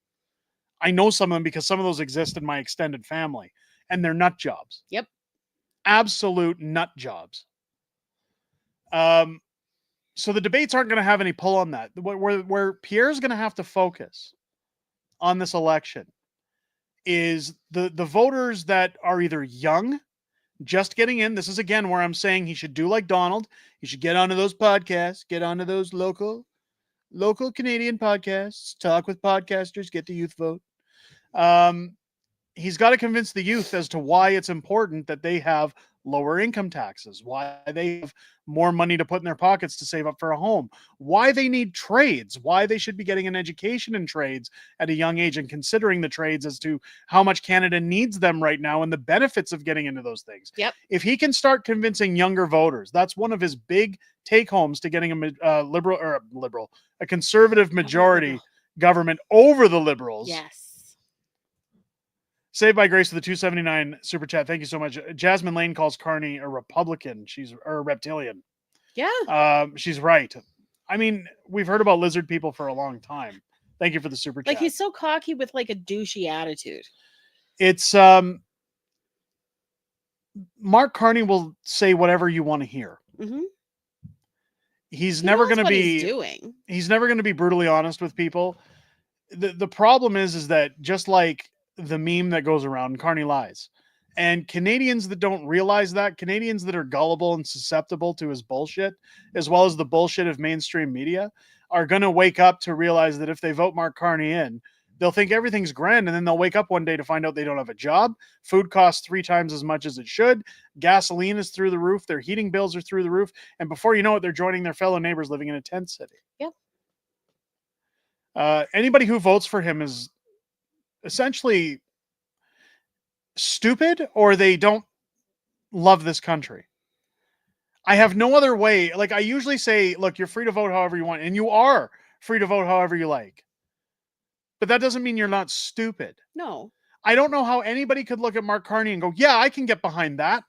S12: I know some of them because some of those exist in my extended family, and they're nut jobs.
S14: Yep.
S12: Absolute nut jobs. So the debates aren't going to have any pull on that. Where Pierre's going to have to focus on this election is the voters that are either young, just getting in. This is again where I'm saying he should do like Donald. He should get onto those podcasts, get onto those local Canadian podcasts, talk with podcasters, get the youth vote. He's got to convince the youth as to why it's important that they have lower income taxes, why they have more money to put in their pockets to save up for a home, why they need trades, why they should be getting an education in trades at a young age and considering the trades as to how much Canada needs them right now and the benefits of getting into those things.
S14: Yep.
S12: If he can start convincing younger voters, that's one of his big take homes to getting a conservative majority government over the Liberals.
S14: Yes.
S12: Saved by Grace with the $2.79 super chat. Thank you so much. Jasmine Lane calls Carney a Republican. She's a reptilian.
S14: Yeah.
S12: She's right. I mean, we've heard about lizard people for a long time. Thank you for the super chat.
S14: Like, he's so cocky with like a douchey attitude.
S12: It's Mark Carney will say whatever you want to hear.
S14: Mm-hmm.
S12: He's never going to be
S14: doing.
S12: He's never going to be brutally honest with people. The problem is that just like the meme that goes around, Carney lies. And Canadians that don't realize that, Canadians that are gullible and susceptible to his bullshit, as well as the bullshit of mainstream media, are going to wake up to realize that if they vote Mark Carney in, they'll think everything's grand, and then they'll wake up one day to find out they don't have a job. Food costs 3 times as much as it should. Gasoline is through the roof. Their heating bills are through the roof. And before you know it, they're joining their fellow neighbors living in a tent city.
S14: Yep.
S12: Anybody who votes for him is essentially stupid, or they don't love this country. I have no other way. Like, I usually say, look, you're free to vote however you want, and you are free to vote however you like. But that doesn't mean you're not stupid.
S14: No.
S12: I don't know how anybody could look at Mark Carney and go, yeah, I can get behind that.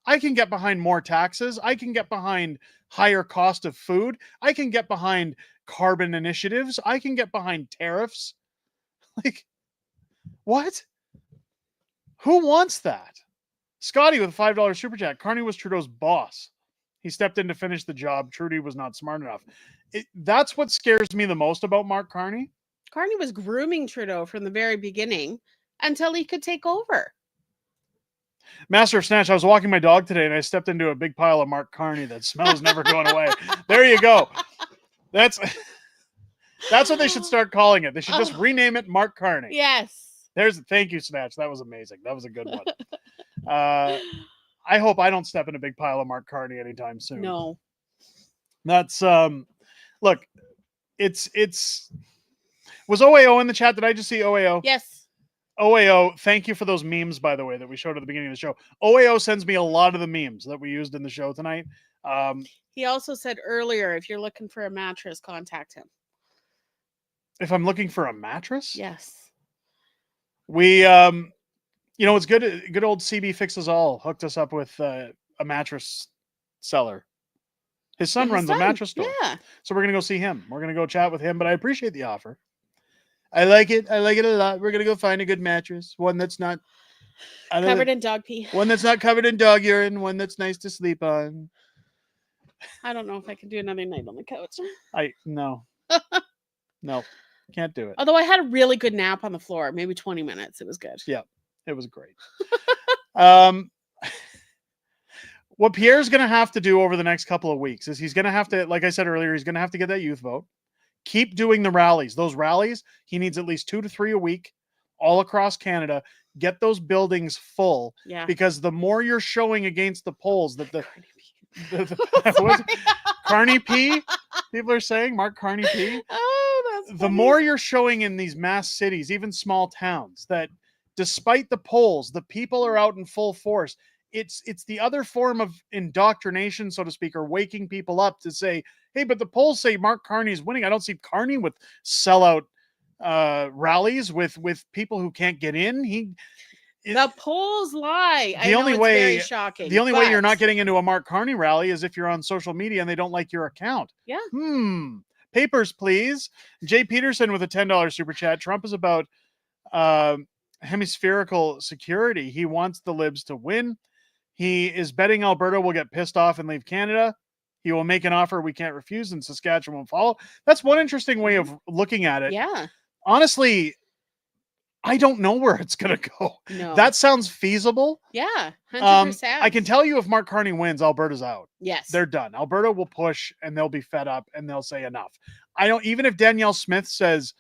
S12: I can get behind more taxes. I can get behind higher cost of food. I can get behind carbon initiatives. I can get behind tariffs. Like, what? Who wants that? Scotty with a $5 super chat. Carney was Trudeau's boss. He stepped in to finish the job. Trudy was not smart enough. That's what scares me the most about Mark Carney.
S14: Carney was grooming Trudeau from the very beginning until he could take over.
S12: Master of Snatch, I was walking my dog today and I stepped into a big pile of Mark Carney. That smell is never going away. There you go. That's what they should start calling it. They should just rename it Mark Carney.
S14: Yes.
S12: Thank you, Snatch. That was amazing. That was a good one. I hope I don't step in a big pile of Mark Carney anytime soon.
S14: No.
S12: That's look, it's was OAO in the chat? Did I just see OAO?
S14: Yes.
S12: OAO, thank you for those memes, by the way, that we showed at the beginning of the show. OAO sends me a lot of the memes that we used in the show tonight.
S14: He also said earlier, if you're looking for a mattress, contact him.
S12: If I'm looking for a mattress?
S14: Yes.
S12: We, it's good. Good old CB Fixes All hooked us up with a mattress seller. His son runs a mattress store.
S14: Yeah.
S12: So we're going to go see him. We're going to go chat with him, but I appreciate the offer. I like it. I like it a lot. We're going to go find a good mattress. One that's not
S14: covered in dog pee.
S12: One that's not covered in dog urine. One that's nice to sleep on.
S14: I don't know if I can do another night on the couch.
S12: No. No, can't do it.
S14: Although I had a really good nap on the floor, maybe 20 minutes. It was good.
S12: Yeah, it was great. What Pierre's going to have to do over the next couple of weeks is he's going to have to, like I said earlier, he's going to have to get that youth vote. Keep doing the rallies. Those rallies, he needs at least 2 to 3 a week all across Canada. Get those buildings full.
S14: Yeah.
S12: Because the more you're showing against the polls that the Carney P, people are saying, Mark Carney P.
S14: Oh, that's funny.
S12: The more you're showing in these mass cities, even small towns, that despite the polls, the people are out in full force. It's the other form of indoctrination, so to speak, or waking people up to say, hey, but the polls say Mark Carney's winning. I don't see Carney with sellout rallies with people who can't get in.
S14: The polls lie.
S12: The only way,
S14: very shocking.
S12: The only way you're not getting into a Mark Carney rally is if you're on social media and they don't like your account.
S14: Yeah.
S12: Papers, please. Jay Peterson with a $10 super chat. Trump is about hemispherical security. He wants the libs to win. He is betting Alberta will get pissed off and leave Canada. He will make an offer we can't refuse, and Saskatchewan will follow. That's one interesting way of looking at it.
S14: Yeah.
S12: Honestly, I don't know where it's going to go.
S14: No.
S12: That sounds feasible.
S14: Yeah, 100%.
S12: I can tell you if Mark Carney wins, Alberta's out.
S14: Yes.
S12: They're done. Alberta will push, and they'll be fed up, and they'll say enough. Even if Danielle Smith says,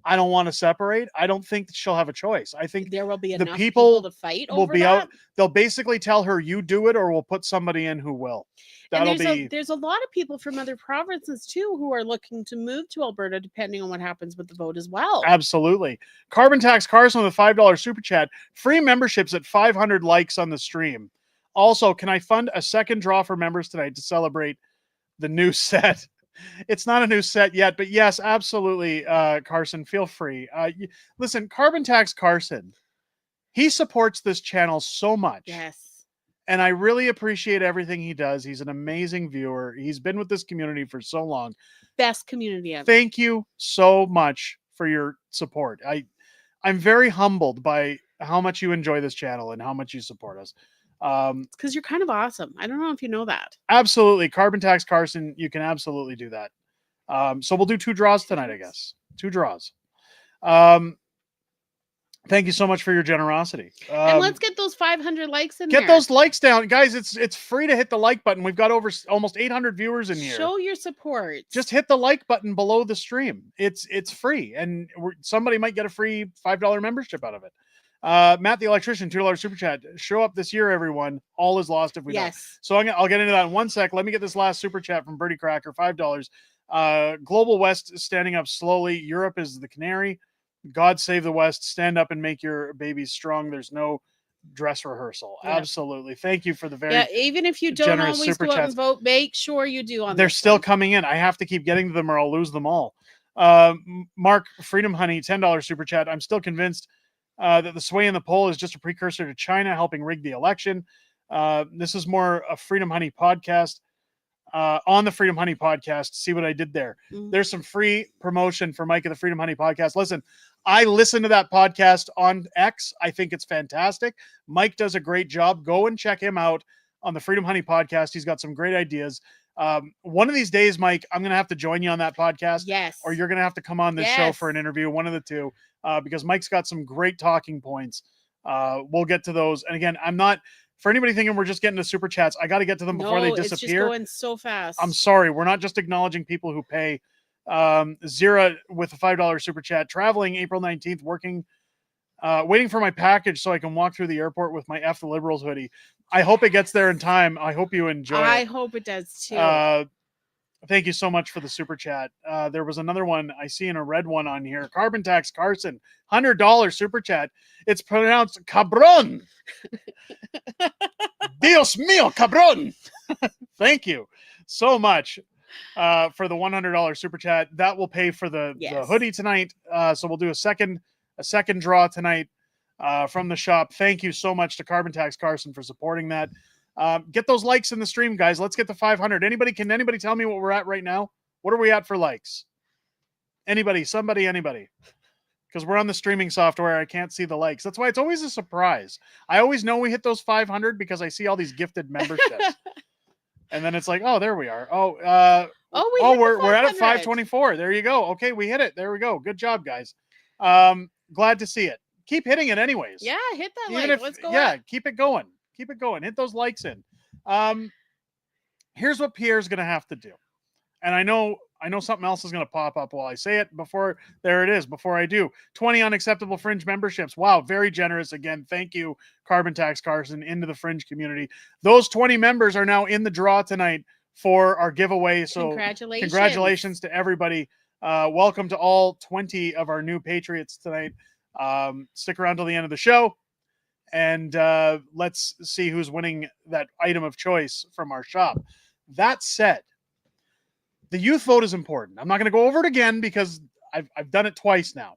S12: I don't want to separate, I don't think she'll have a choice. I think
S14: there will be
S12: the
S14: enough
S12: people
S14: to fight
S12: will
S14: over
S12: be
S14: that.
S12: out. They'll basically tell her, you do it, or we'll put somebody in who will.
S14: There's a lot of people from other provinces too who are looking to move to Alberta, depending on what happens with the vote as well.
S12: Absolutely. Carbon Tax Carson with a $5 super chat. Free memberships at 500 likes on the stream. Also, can I fund a second draw for members tonight to celebrate the new set? It's not a new set yet, but yes, absolutely, Carson, feel free. Listen, Carbon Tax Carson, he supports this channel so much.
S14: Yes.
S12: And I really appreciate everything he does. He's an amazing viewer. He's been with this community for so long.
S14: Best community ever.
S12: Thank you so much for your support. I'm very humbled by how much you enjoy this channel and how much you support us.
S14: It's because you're kind of awesome. I don't know if you know that.
S12: Absolutely. Carbon Tax Carson, you can absolutely do that. So we'll do 2 draws tonight, I guess. 2 draws. Thank you so much for your generosity.
S14: And let's get those 500 likes in
S12: there.
S14: Get
S12: those likes down. Guys, it's free to hit the like button. We've got almost 800 viewers in here.
S14: Show your support.
S12: Just hit the like button below the stream. It's free. And somebody might get a free $5 membership out of it. Matt the Electrician, $2 super chat. Show up this year, everyone. All is lost if we don't. So I'll get into that in 1 sec. Let me get this last super chat from Birdie Cracker, $5. Global West is standing up slowly. Europe is the canary. God save the West. Stand up and make your babies strong. There's no dress rehearsal. Yep. Absolutely. Thank you for the very
S14: even if you don't always go out and vote, make sure you do on
S12: They're still coming in. I have to keep getting to them or I'll lose them all. Mark Freedom Honey, $10 super chat. I'm still convinced that the sway in the poll is just a precursor to China helping rig the election. This is more a Freedom Honey podcast. On the Freedom Honey podcast, see what I did there. There's some free promotion for Mike of the Freedom Honey podcast. Listen, I listen to that podcast on X. I think it's fantastic. Mike does a great job. Go and check him out on the Freedom Honey podcast. He's got some great ideas. One of these days, Mike, I'm going to have to join you on that podcast.
S14: Yes.
S12: Or you're going to have to come on this show for an interview, one of the two, because Mike's got some great talking points. We'll get to those. And again, I'm not, for anybody thinking we're just getting to super chats, I got to get to them before they disappear.
S14: It's just going so fast.
S12: I'm sorry. We're not just acknowledging people who pay. Zira with a $5 super chat, traveling April 19th, working, waiting for my package so I can walk through the airport with my F the Liberals hoodie. I hope it gets there in time. I hope you enjoy it.
S14: I hope it does too.
S12: Thank you so much for the super chat. There was another one I see in a red one on here. Carbon Tax Carson, $100 super chat. It's pronounced cabron. Dios mío, cabron. Thank you so much for the $100 super chat. That will pay for the hoodie tonight. So we'll do a second draw tonight from the shop. Thank you so much to Carbon Tax Carson for supporting that. Get those likes in the stream, guys. Let's get to 500. Can anybody tell me what we're at right now? What are we at for likes? Anybody, somebody, anybody? Because we're on the streaming software. I can't see the likes. That's why it's always a surprise. I always know we hit those 500 because I see all these gifted memberships. And then it's like, oh, there we are. We're at 524. There you go. Okay, we hit it. There we go. Good job, guys. Glad to see it. Keep hitting it anyways.
S14: Yeah, hit that like. Let's go.
S12: Yeah, keep it going. Keep it going. Hit those likes in. Here's what Pierre's going to have to do. And I know something else is going to pop up while I say it. Before I do. 20 unacceptable Fringe memberships. Wow, very generous. Again, thank you, Carbon Tax Carson, into the Fringe community. Those 20 members are now in the draw tonight for our giveaway. So congratulations to everybody. Welcome to all 20 of our new Patriots tonight. Stick around till the end of the show. And let's see who's winning that item of choice from our shop. That said, the youth vote is important. I'm not going to go over it again because I've done it twice now.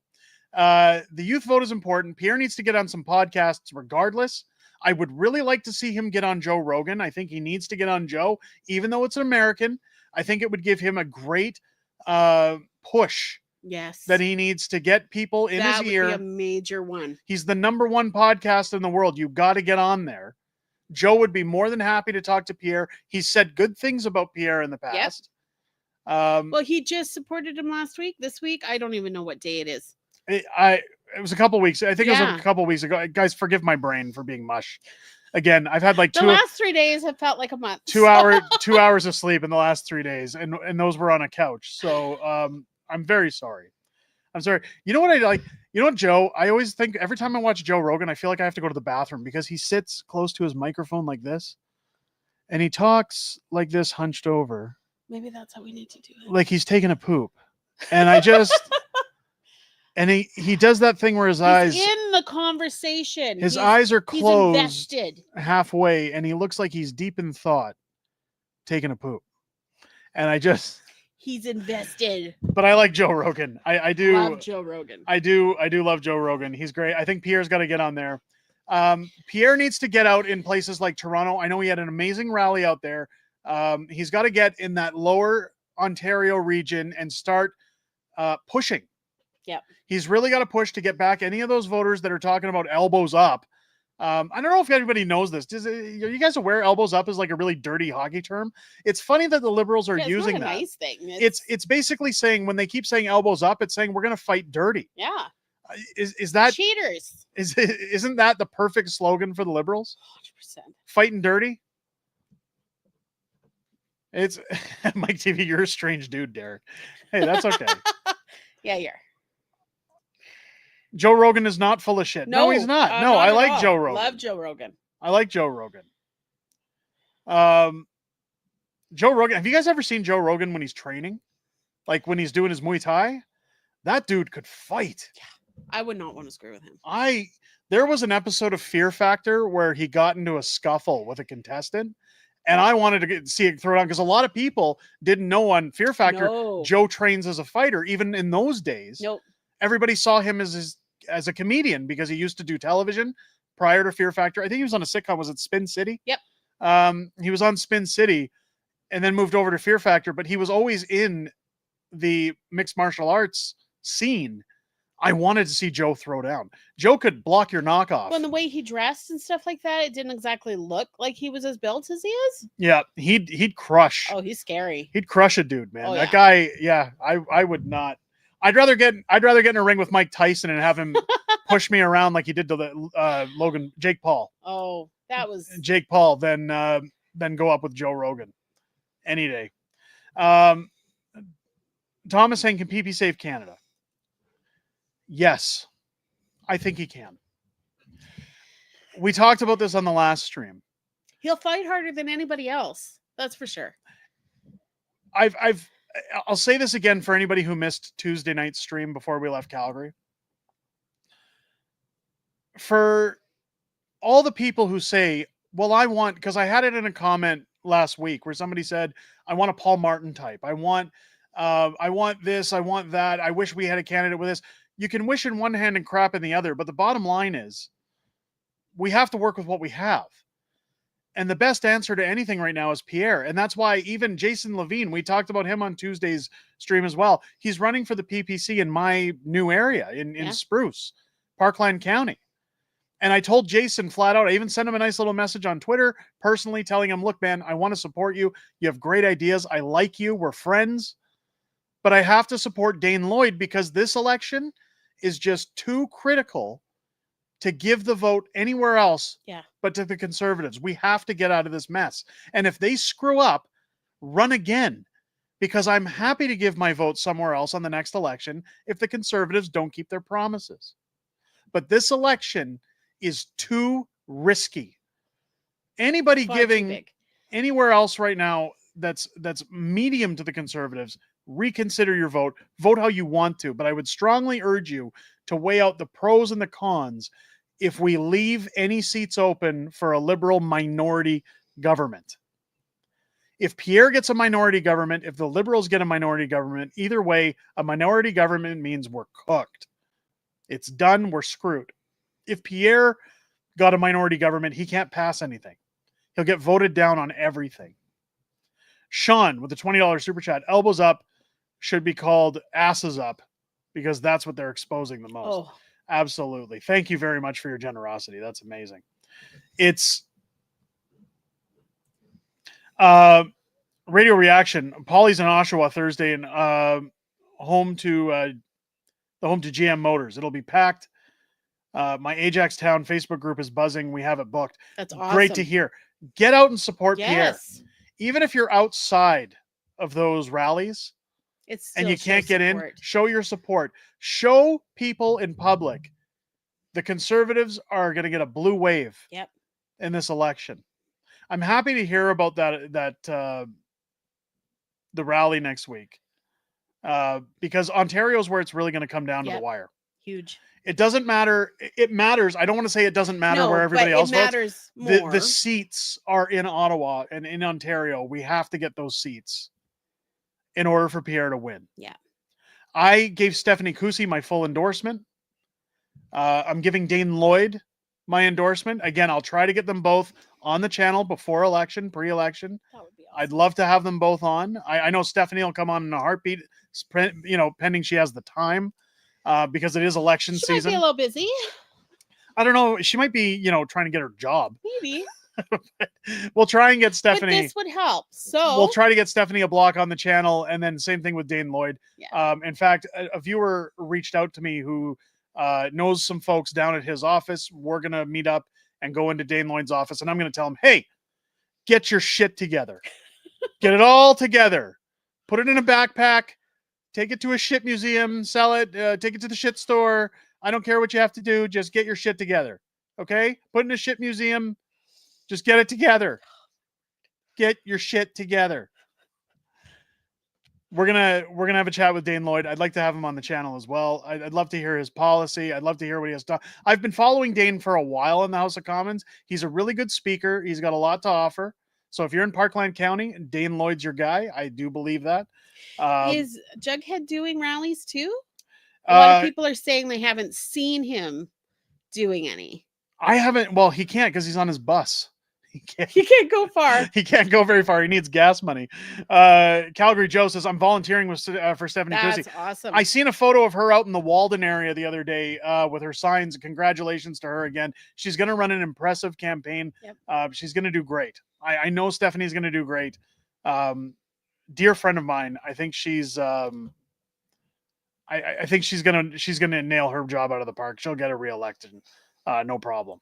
S12: The youth vote is important. Pierre needs to get on some podcasts regardless. I would really like to see him get on Joe Rogan. I think he needs to get on Joe, even though it's an American. I think it would give him a great push.
S14: Yes.
S12: That he needs to get people in his ear.
S14: That would be a major one.
S12: He's the #1 podcast in the world. You've got to get on there. Joe would be more than happy to talk to Pierre. He's said good things about Pierre in the past.
S14: Well, he just supported him last week. This week, I don't even know what day it is.
S12: It was a couple weeks. I think it was a couple weeks ago. Guys, forgive my brain for being mush. Again, I've had like
S14: the last 3 days have felt like a month.
S12: 2 hours of sleep in the last 3 days, and those were on a couch. So I'm very sorry. I'm sorry. You know what I like? You know what, Joe? I always think every time I watch Joe Rogan, I feel like I have to go to the bathroom because he sits close to his microphone like this, and he talks like this, hunched over.
S14: Maybe that's how we need to do it.
S12: Like he's taking a poop, and I just and he does that thing where his eyes
S14: in the conversation.
S12: His eyes are closed,
S14: he's invested
S12: halfway, and he looks like he's deep in thought, taking a poop, and I just.
S14: He's invested.
S12: But I like Joe Rogan. I do
S14: love Joe Rogan.
S12: I do love Joe Rogan. He's great. I think Pierre's got to get on there. Pierre needs to get out in places like Toronto. I know he had an amazing rally out there. He's got to get in that lower Ontario region and start pushing.
S14: Yeah.
S12: He's really got to push to get back any of those voters that are talking about elbows up. I don't know if everybody knows this. Are you guys aware elbows up is like a really dirty hockey term? It's funny that the Liberals are using
S14: not a
S12: that.
S14: Nice thing.
S12: It's basically saying when they keep saying elbows up, it's saying we're going to fight dirty.
S14: Yeah.
S12: Is that
S14: cheaters?
S12: Isn't that the perfect slogan for the Liberals?
S14: 100%.
S12: Fighting dirty. It's Mike TV. You're a strange dude, Derek. Hey, that's okay.
S14: Yeah, you're.
S12: Joe Rogan is not full of shit. No, he's not. No, I like Joe Rogan.
S14: Love Joe Rogan.
S12: I like Joe Rogan. Joe Rogan. Have you guys ever seen Joe Rogan when he's training? Like when he's doing his Muay Thai? That dude could fight.
S14: Yeah. I would not want to screw with him.
S12: There was an episode of Fear Factor where he got into a scuffle with a contestant. And I wanted to see it throw down because a lot of people didn't know on Fear Factor, Joe trains as a fighter. Even in those days,
S14: nope.
S12: Everybody saw him as a comedian because he used to do television, prior to Fear Factor. I think he was on a sitcom. Was it Spin City?
S14: Yep.
S12: He was on Spin City and then moved over to Fear Factor, but he was always in the mixed martial arts scene. I wanted to see Joe throw down. Joe could block your knockoff.
S14: Well, and the way he dressed and stuff like that, it didn't exactly look like he was as built as he is.
S12: Yeah, he'd crush.
S14: Oh, he's scary.
S12: He'd crush a dude, man.
S14: Oh,
S12: That
S14: yeah.
S12: guy, yeah, I would not. I'd rather get in a ring with Mike Tyson and have him push me around like he did to the Jake Paul.
S14: Oh, that was
S12: Jake Paul than go up with Joe Rogan any day. Thomas saying, can PP save Canada? Yes, I think he can. We talked about this on the last stream.
S14: He'll fight harder than anybody else. That's for sure.
S12: I'll say this again for anybody who missed Tuesday night's stream before we left Calgary. For all the people who say, well, I want, because I had it in a comment last week where somebody said, I want a Paul Martin type. I want this, I want that. I wish we had a candidate with this. You can wish in one hand and crap in the other, but the bottom line is we have to work with what we have. And the best answer to anything right now is Pierre. And that's why even Jason Levine, we talked about him on Tuesday's stream as well. He's running for the PPC in my new area in Spruce, Parkland County. And I told Jason flat out, I even sent him a nice little message on Twitter personally telling him, look, man, I want to support you. You have great ideas. I like you. We're friends. But I have to support Dane Lloyd because this election is just too critical to give the vote anywhere else but to the Conservatives. We have to get out of this mess. And if they screw up, run again, because I'm happy to give my vote somewhere else on the next election if the Conservatives don't keep their promises. But this election is too risky. Anybody giving anywhere else right now that's medium to the Conservatives, reconsider your vote. Vote how you want to. But I would strongly urge you to weigh out the pros and the cons if we leave any seats open for a Liberal minority government. If Pierre gets a minority government, if the Liberals get a minority government, either way, a minority government means we're cooked. It's done. We're screwed. If Pierre got a minority government, he can't pass anything. He'll get voted down on everything. Sean with the $20 super chat, elbows up should be called asses up because that's what they're exposing the most.
S14: Oh.
S12: Absolutely. Thank you very much for your generosity. That's amazing. It's radio reaction. Paulie's in Oshawa Thursday and home to GM Motors. It'll be packed. My Ajax Town Facebook group is buzzing. We have it booked.
S14: That's awesome.
S12: Great to hear. Get out and support
S14: Yes.
S12: Pierre. Even if you're outside of those rallies and you can't get in, show your support. Show people in public the Conservatives are going to get a blue wave in this election. I'm happy to hear about the rally next week because Ontario is where it's really going to come down to the wire.
S14: Huge.
S12: It doesn't matter. It matters. I don't want to say it doesn't matter where everybody else votes. It matters more. The seats are in Ottawa and in Ontario. We have to get those seats in order for Pierre to win.
S14: Yeah.
S12: I gave Stephanie Kusi my full endorsement. I'm giving Dane Lloyd my endorsement. Again, I'll try to get them both on the channel before election, pre-election. That would be awesome. I'd love to have them both on. I know Stephanie will come on in a heartbeat, pending she has the time. Because it is election season.
S14: She might be a little busy.
S12: I don't know. She might be, trying to get her job.
S14: Maybe.
S12: We'll try and get Stephanie.
S14: But this would help. So
S12: we'll try to get Stephanie a block on the channel, and then same thing with Dane Lloyd.
S14: Yeah.
S12: In fact, a viewer reached out to me who knows some folks down at his office. We're gonna meet up and go into Dane Lloyd's office, and I'm gonna tell him, hey, get your shit together. Get it all together. Put it in a backpack. Take it to a shit museum, sell it, take it to the shit store. I don't care what you have to do. Just get your shit together. Okay? Put it in a shit museum. Just get it together. Get your shit together. We're gonna have a chat with Dane Lloyd. I'd like to have him on the channel as well. I'd love to hear his policy. I'd love to hear what he has done. I've been following Dane for a while in the House of Commons. He's a really good speaker. He's got a lot to offer. So if you're in Parkland County, Dane Lloyd's your guy. I do believe that.
S14: Is Jughead doing rallies too? A lot of people are saying they haven't seen him doing any.
S12: I haven't. Well, he can't because he's on his bus.
S14: He can't go far.
S12: He can't go very far. He needs gas money. Calgary Joe says, I'm volunteering with for Stephanie
S14: That's
S12: Chrissy.
S14: awesome.
S12: I seen a photo of her out in the Walden area the other day with her signs. Congratulations to her again. She's going to run an impressive campaign.
S14: Yep.
S12: She's going to do great. I know Stephanie's going to do great. Dear friend of mine. I think she's I think she's gonna nail her job out of the park. She'll get her reelected. No problem.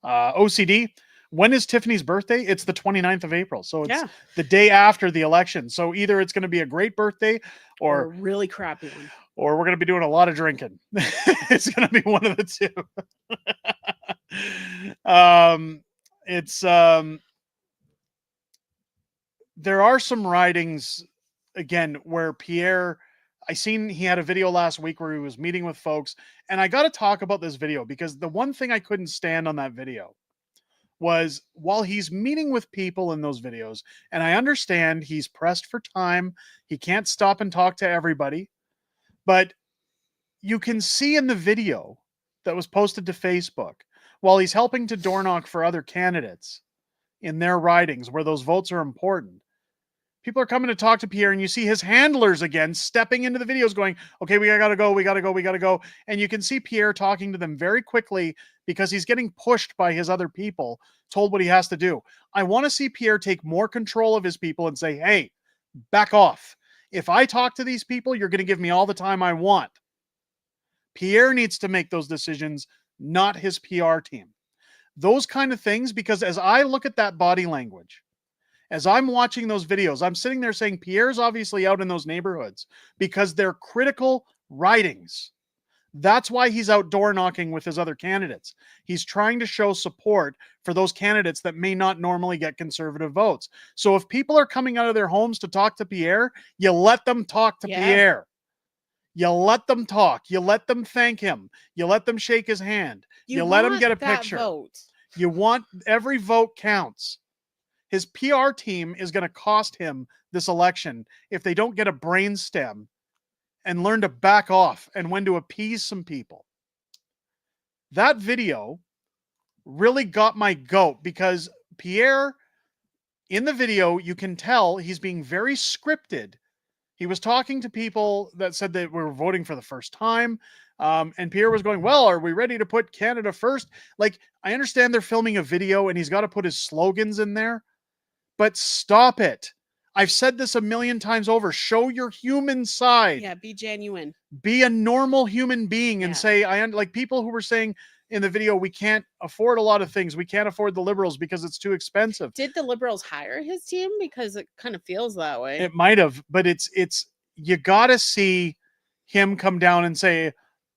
S12: OCD. When is Tiffany's birthday? It's the 29th of April. So it's the day after the election. So either it's going to be a great birthday
S14: or a really crappy one.
S12: Or we're going to be doing a lot of drinking. It's going to be one of the two. There are some ridings, again, where Pierre, I seen he had a video last week where he was meeting with folks. And I got to talk about this video because the one thing I couldn't stand on that video was while he's meeting with people in those videos, and I understand he's pressed for time, he can't stop and talk to everybody, but you can see in the video that was posted to Facebook, while he's helping to door knock for other candidates in their ridings where those votes are important, people are coming to talk to Pierre, and you see his handlers again stepping into the videos going, okay, we gotta go. And you can see Pierre talking to them very quickly because he's getting pushed by his other people, told what he has to do. I want to see Pierre take more control of his people and say, hey, back off. If I talk to these people, you're going to give me all the time I want. Pierre needs to make those decisions, not his PR team. Those kind of things, because as I look at that body language, as I'm watching those videos, I'm sitting there saying Pierre's obviously out in those neighborhoods because they're critical ridings. That's why he's out door knocking with his other candidates. He's trying to show support for those candidates that may not normally get conservative votes. So if people are coming out of their homes to talk to Pierre, you let them talk to Pierre. You let them talk. You let them thank him. You let them shake his hand. You let him get a picture.
S14: Vote.
S12: You want every vote counts. His PR team is going to cost him this election if they don't get a brainstem and learn to back off and when to appease some people. That video really got my goat because Pierre, in the video, you can tell he's being very scripted. He was talking to people that said that we were voting for the first time. And Pierre was going, well, are we ready to put Canada first? Like, I understand they're filming a video and he's got to put his slogans in there, but stop it. I've said this a million times over. Show your human side.
S14: Yeah, be genuine.
S12: Be a normal human being and say, like people who were saying in the video, we can't afford a lot of things. We can't afford the Liberals because it's too expensive.
S14: Did the Liberals hire his team? Because it kind of feels that way.
S12: It might have, but it's you got to see him come down and say,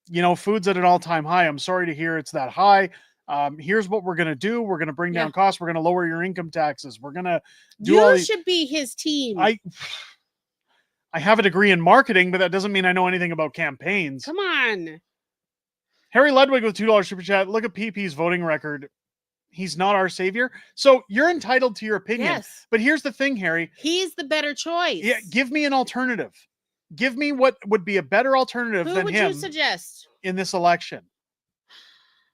S12: you know, food's at an all-time high. I'm sorry to hear it's that high. Here's what we're going to do. We're going to bring down costs. We're going to lower your income taxes. We're going to do all these.
S14: You should be his team.
S12: I have a degree in marketing, but that doesn't mean I know anything about campaigns.
S14: Come on.
S12: Harry Ludwig with $2 super chat. Look at PP's voting record. He's not our savior. So you're entitled to your opinion.
S14: Yes.
S12: But here's the thing, Harry.
S14: He's the better choice.
S12: Yeah, give me an alternative. Give me what would be a better alternative than him.
S14: Who would you suggest?
S12: In this election?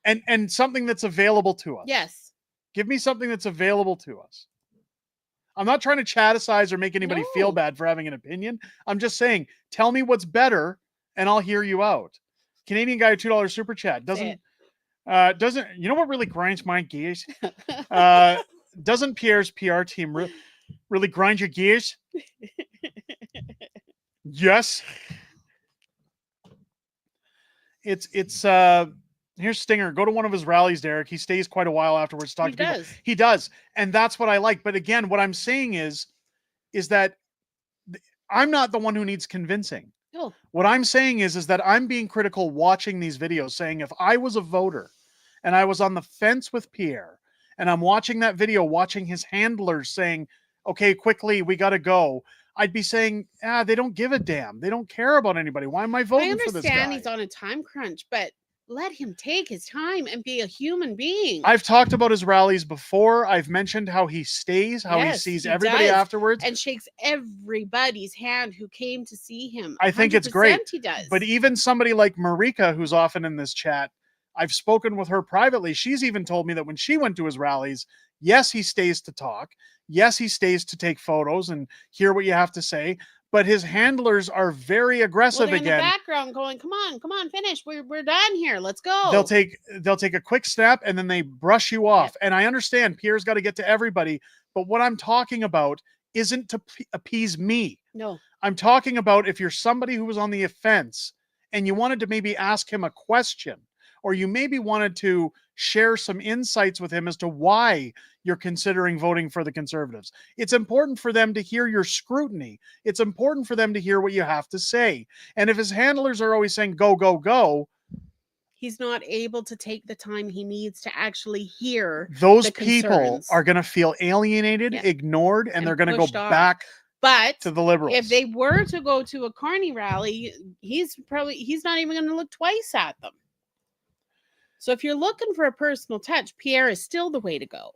S12: And something that's available to us.
S14: Yes.
S12: Give me something that's available to us. I'm not trying to chaticize or make anybody feel bad for having an opinion. I'm just saying, tell me what's better and I'll hear you out. Canadian guy, $2 super chat. Doesn't, you know what really grinds my gears? Doesn't Pierre's PR team really grind your gears? Yes. It's here's Stinger. Go to one of his rallies, Derek. He stays quite a while afterwards to talk to people. He does. And that's what I like. But again, what I'm saying is that I'm not the one who needs convincing.
S14: No.
S12: What I'm saying is that I'm being critical watching these videos, saying if I was a voter and I was on the fence with Pierre and I'm watching that video, watching his handlers saying, okay, quickly, we got to go. I'd be saying, they don't give a damn. They don't care about anybody. Why am I voting for this guy?
S14: I understand he's on a time crunch, but let him take his time and be a human being.
S12: I've talked about his rallies before. I've mentioned how he stays, how he sees everybody afterwards.
S14: And shakes everybody's hand who came to see him.
S12: I think it's great.
S14: He does.
S12: But even somebody like Marika, who's often in this chat, I've spoken with her privately. She's even told me that when she went to his rallies, yes, he stays to talk. Yes, he stays to take photos and hear what you have to say. But his handlers are very aggressive
S14: they're
S12: again.
S14: in the background going, come on, finish. We're done here. Let's go.
S12: They'll take a quick snap and then they brush you off. And I understand Pierre's got to get to everybody. But what I'm talking about isn't to appease me.
S14: No.
S12: I'm talking about if you're somebody who was on the offense and you wanted to maybe ask him a question, or you maybe wanted to share some insights with him as to why you're considering voting for the Conservatives. It's important for them to hear your scrutiny. It's important for them to hear what you have to say. And if his handlers are always saying, go, go, go,
S14: he's not able to take the time he needs to actually hear
S12: those people are going to feel alienated, ignored, and they're going to go back to the Liberals.
S14: If they were to go to a Carney rally, he's not even going to look twice at them. So if you're looking for a personal touch, Pierre is still the way to go.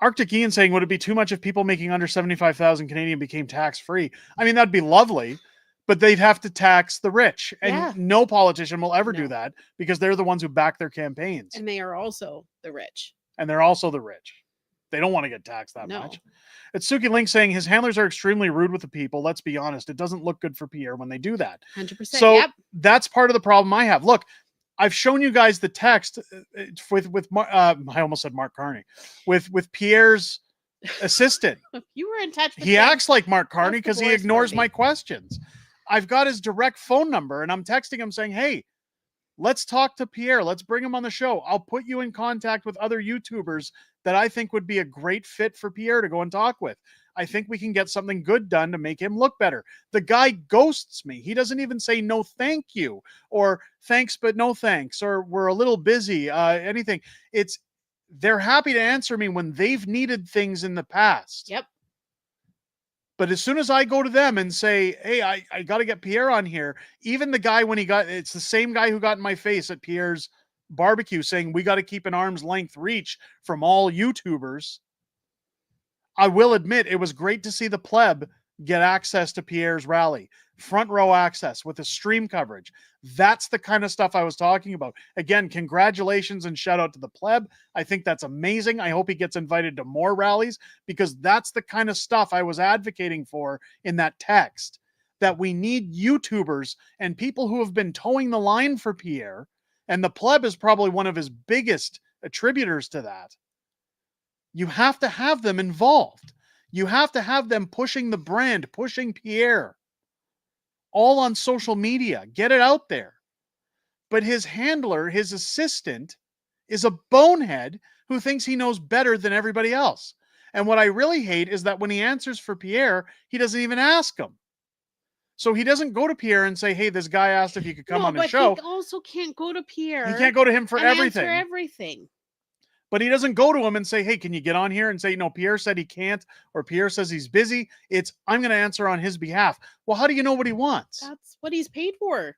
S12: Arctic Ian saying, would it be too much if people making under 75,000 Canadian became tax-free? I mean, that'd be lovely, but they'd have to tax the rich. And no politician will ever do that because they're the ones who back their campaigns.
S14: And they are also the rich.
S12: And they're also the rich. They don't want to get taxed that much. It's Suki Link saying his handlers are extremely rude with the people. Let's be honest. It doesn't look good for Pierre when they do that.
S14: 100%.
S12: So that's part of the problem I have. Look, I've shown you guys the text with I almost said Mark Carney, with Pierre's assistant.
S14: You were in touch with
S12: he acts like Mark Carney because he ignores my questions. I've got his direct phone number and I'm texting him saying, hey, let's talk to Pierre. Let's bring him on the show. I'll put you in contact with other YouTubers that I think would be a great fit for Pierre to go and talk with. I think we can get something good done to make him look better. The guy ghosts me. He doesn't even say no thank you or thanks but no thanks or we're a little busy, anything. They're happy to answer me when they've needed things in the past.
S14: Yep.
S12: But as soon as I go to them and say, hey, I got to get Pierre on here, even the guy it's the same guy who got in my face at Pierre's barbecue saying we got to keep an arm's length reach from all YouTubers. I will admit it was great to see the pleb get access to Pierre's rally, front row access with the stream coverage. That's the kind of stuff I was talking about. Again, congratulations and shout out to the pleb. I think that's amazing. I hope he gets invited to more rallies because that's the kind of stuff I was advocating for in that text, that we need YouTubers and people who have been towing the line for Pierre. And the pleb is probably one of his biggest attributors to that. You have to have them involved. You have to have them pushing the brand, pushing Pierre, all on social media. Get it out there. But his handler, his assistant, is a bonehead who thinks he knows better than everybody else. And what I really hate is that when he answers for Pierre, he doesn't even ask him. So he doesn't go to Pierre and say, hey, this guy asked if you could come on the show.
S14: He also can't go to Pierre.
S12: He can't go to him for everything.
S14: Answer everything.
S12: But he doesn't go to him and say, hey, can you get on here and say, no, Pierre said he can't, or Pierre says he's busy. It's, I'm going to answer on his behalf. Well, how do you know what he wants?
S14: That's what he's paid for.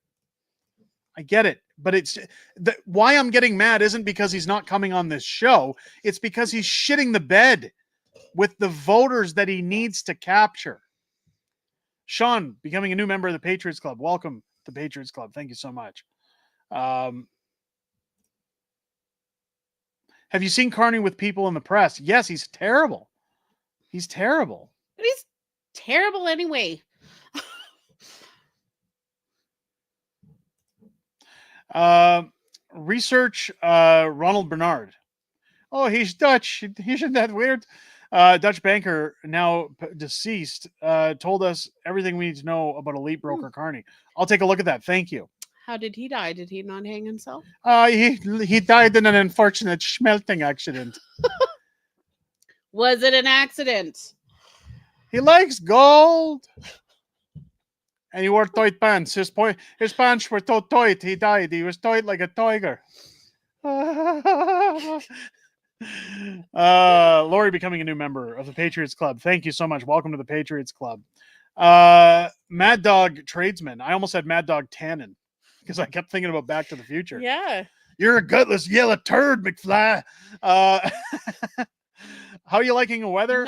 S12: I get it. But it's why I'm getting mad isn't because he's not coming on this show. It's because he's shitting the bed with the voters that he needs to capture. Sean, becoming a new member of the Patriots Club. Welcome to the Patriots Club. Thank you so much. Have you seen Carney with people in the press? Yes, he's terrible. He's terrible.
S14: But he's terrible anyway.
S12: Research Ronald Bernard. Oh, he's Dutch. Isn't that weird? Dutch banker, now deceased, told us everything we need to know about elite broker Carney. I'll take a look at that. Thank you.
S14: How did he die? Did he not hang himself?
S12: He died in an unfortunate smelting accident.
S14: Was it an accident?
S12: He likes gold. And he wore tight pants. His pants were so tight, he died. He was tight like a tiger. Lori becoming a new member of the Patriots Club. Thank you so much. Welcome to the Patriots Club. Mad Dog Tradesman. I almost said Mad Dog Tannen because I kept thinking about Back to the Future.
S14: Yeah.
S12: You're a gutless yellow turd, McFly. How are you liking the weather?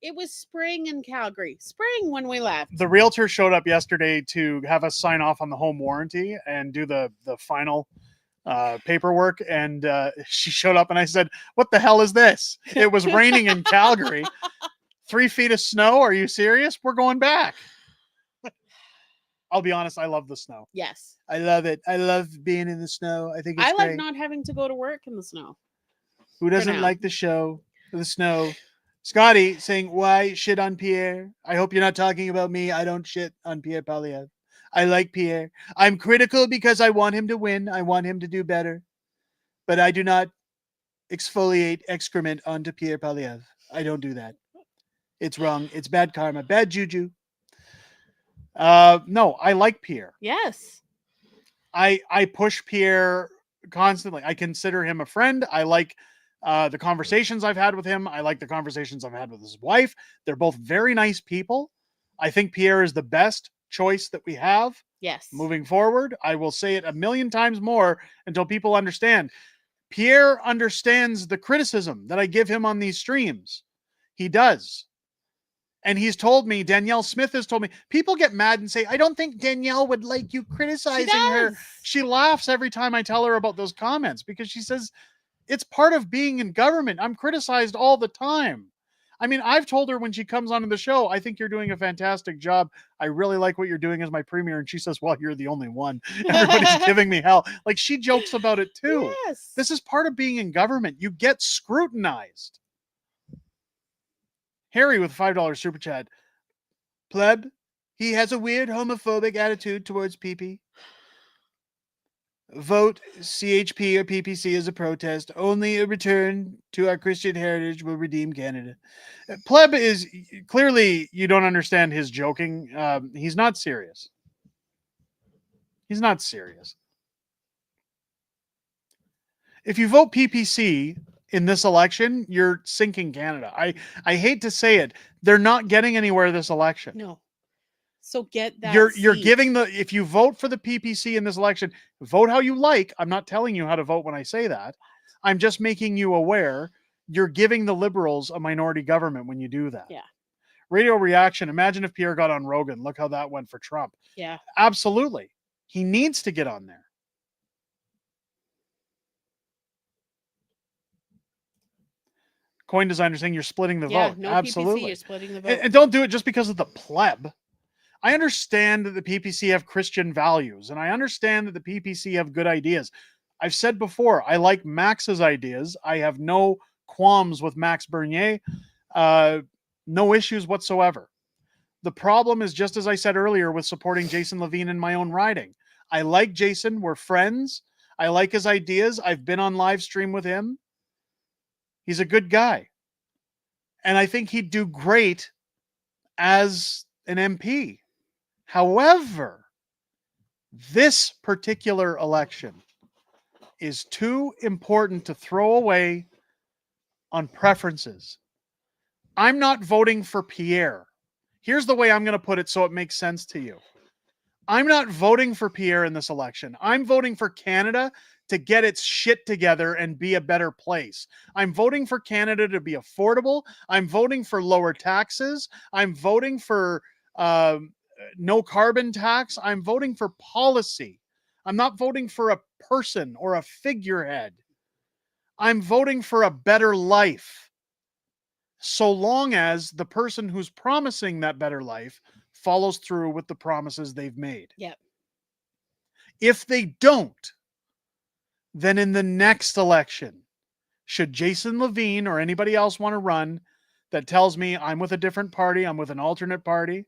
S14: It was spring in Calgary. Spring when we left.
S12: The realtor showed up yesterday to have us sign off on the home warranty and do the final paperwork, and she showed up, and I said, "What the hell is this?" It was raining in Calgary. 3 feet of snow. Are you serious? We're going back. I'll be honest, I love the snow.
S14: Yes.
S12: I love it. I love being in the snow. I think it's
S14: I like
S12: great.
S14: not having to go to work in the snow.
S12: Who doesn't like the snow? Scotty saying, why shit on Pierre? I hope you're not talking about me. I don't shit on Pierre Poilievre. I like Pierre. I'm critical because I want him to win. I want him to do better. But I do not exfoliate excrement onto Pierre Poilievre. I don't do that. It's wrong. It's bad karma. Bad juju. No, I like Pierre.
S14: Yes.
S12: I push Pierre constantly. I consider him a friend. I like the conversations I've had with him. I like the conversations I've had with his wife. They're both very nice people. I think Pierre is the best choice that we have.
S14: Yes.
S12: Moving forward, I will say it a million times more until people understand. Pierre understands the criticism that I give him on these streams. He does. And he's told me, Danielle Smith has told me, people get mad and say, I don't think Danielle would like you criticizing her. She laughs every time I tell her about those comments because she says, it's part of being in government. I'm criticized all the time. I mean, I've told her when she comes onto the show, I think you're doing a fantastic job. I really like what you're doing as my premier. And she says, well, you're the only one. Everybody's giving me hell. Like, she jokes about it too.
S14: Yes.
S12: This is part of being in government. You get scrutinized. Harry with $5 super chat. Pleb, he has a weird homophobic attitude towards PP. Vote CHP or PPC as a protest. Only a return to our Christian heritage will redeem Canada. Pleb is clearly, you don't understand his joking. He's not serious. He's not serious. If you vote PPC in this election, you're sinking Canada. I hate to say it. They're not getting anywhere this election.
S14: No. So get that.
S12: You're giving if you vote for the PPC in this election, vote how you like. I'm not telling you how to vote when I say that. I'm just making you aware you're giving the Liberals a minority government when you do that.
S14: Yeah.
S12: Radio reaction. Imagine if Pierre got on Rogan. Look how that went for Trump.
S14: Yeah.
S12: Absolutely. He needs to get on there. Coin designer saying you're splitting the vote.
S14: No
S12: Absolutely.
S14: PPC, you're splitting the vote.
S12: And don't do it just because of the pleb. I understand that the PPC have Christian values, and I understand that the PPC have good ideas. I've said before, I like Max's ideas. I have no qualms with Max Bernier. No issues whatsoever. The problem is, just as I said earlier, with supporting Jason Levine in my own riding. I like Jason. We're friends. I like his ideas. I've been on live stream with him. He's a good guy. And I think he'd do great as an MP. However, this particular election is too important to throw away on preferences. I'm not voting for Pierre. Here's the way I'm going to put it so it makes sense to you. I'm not voting for Pierre in this election. I'm voting for Canada to get its shit together and be a better place. I'm voting for Canada to be affordable. I'm voting for lower taxes. I'm voting for no carbon tax. I'm voting for policy. I'm not voting for a person or a figurehead. I'm voting for a better life. So long as the person who's promising that better life follows through with the promises they've made.
S14: Yep.
S12: If they don't, then in the next election, should Jason Levine or anybody else want to run that tells me I'm with a different party, I'm with an alternate party,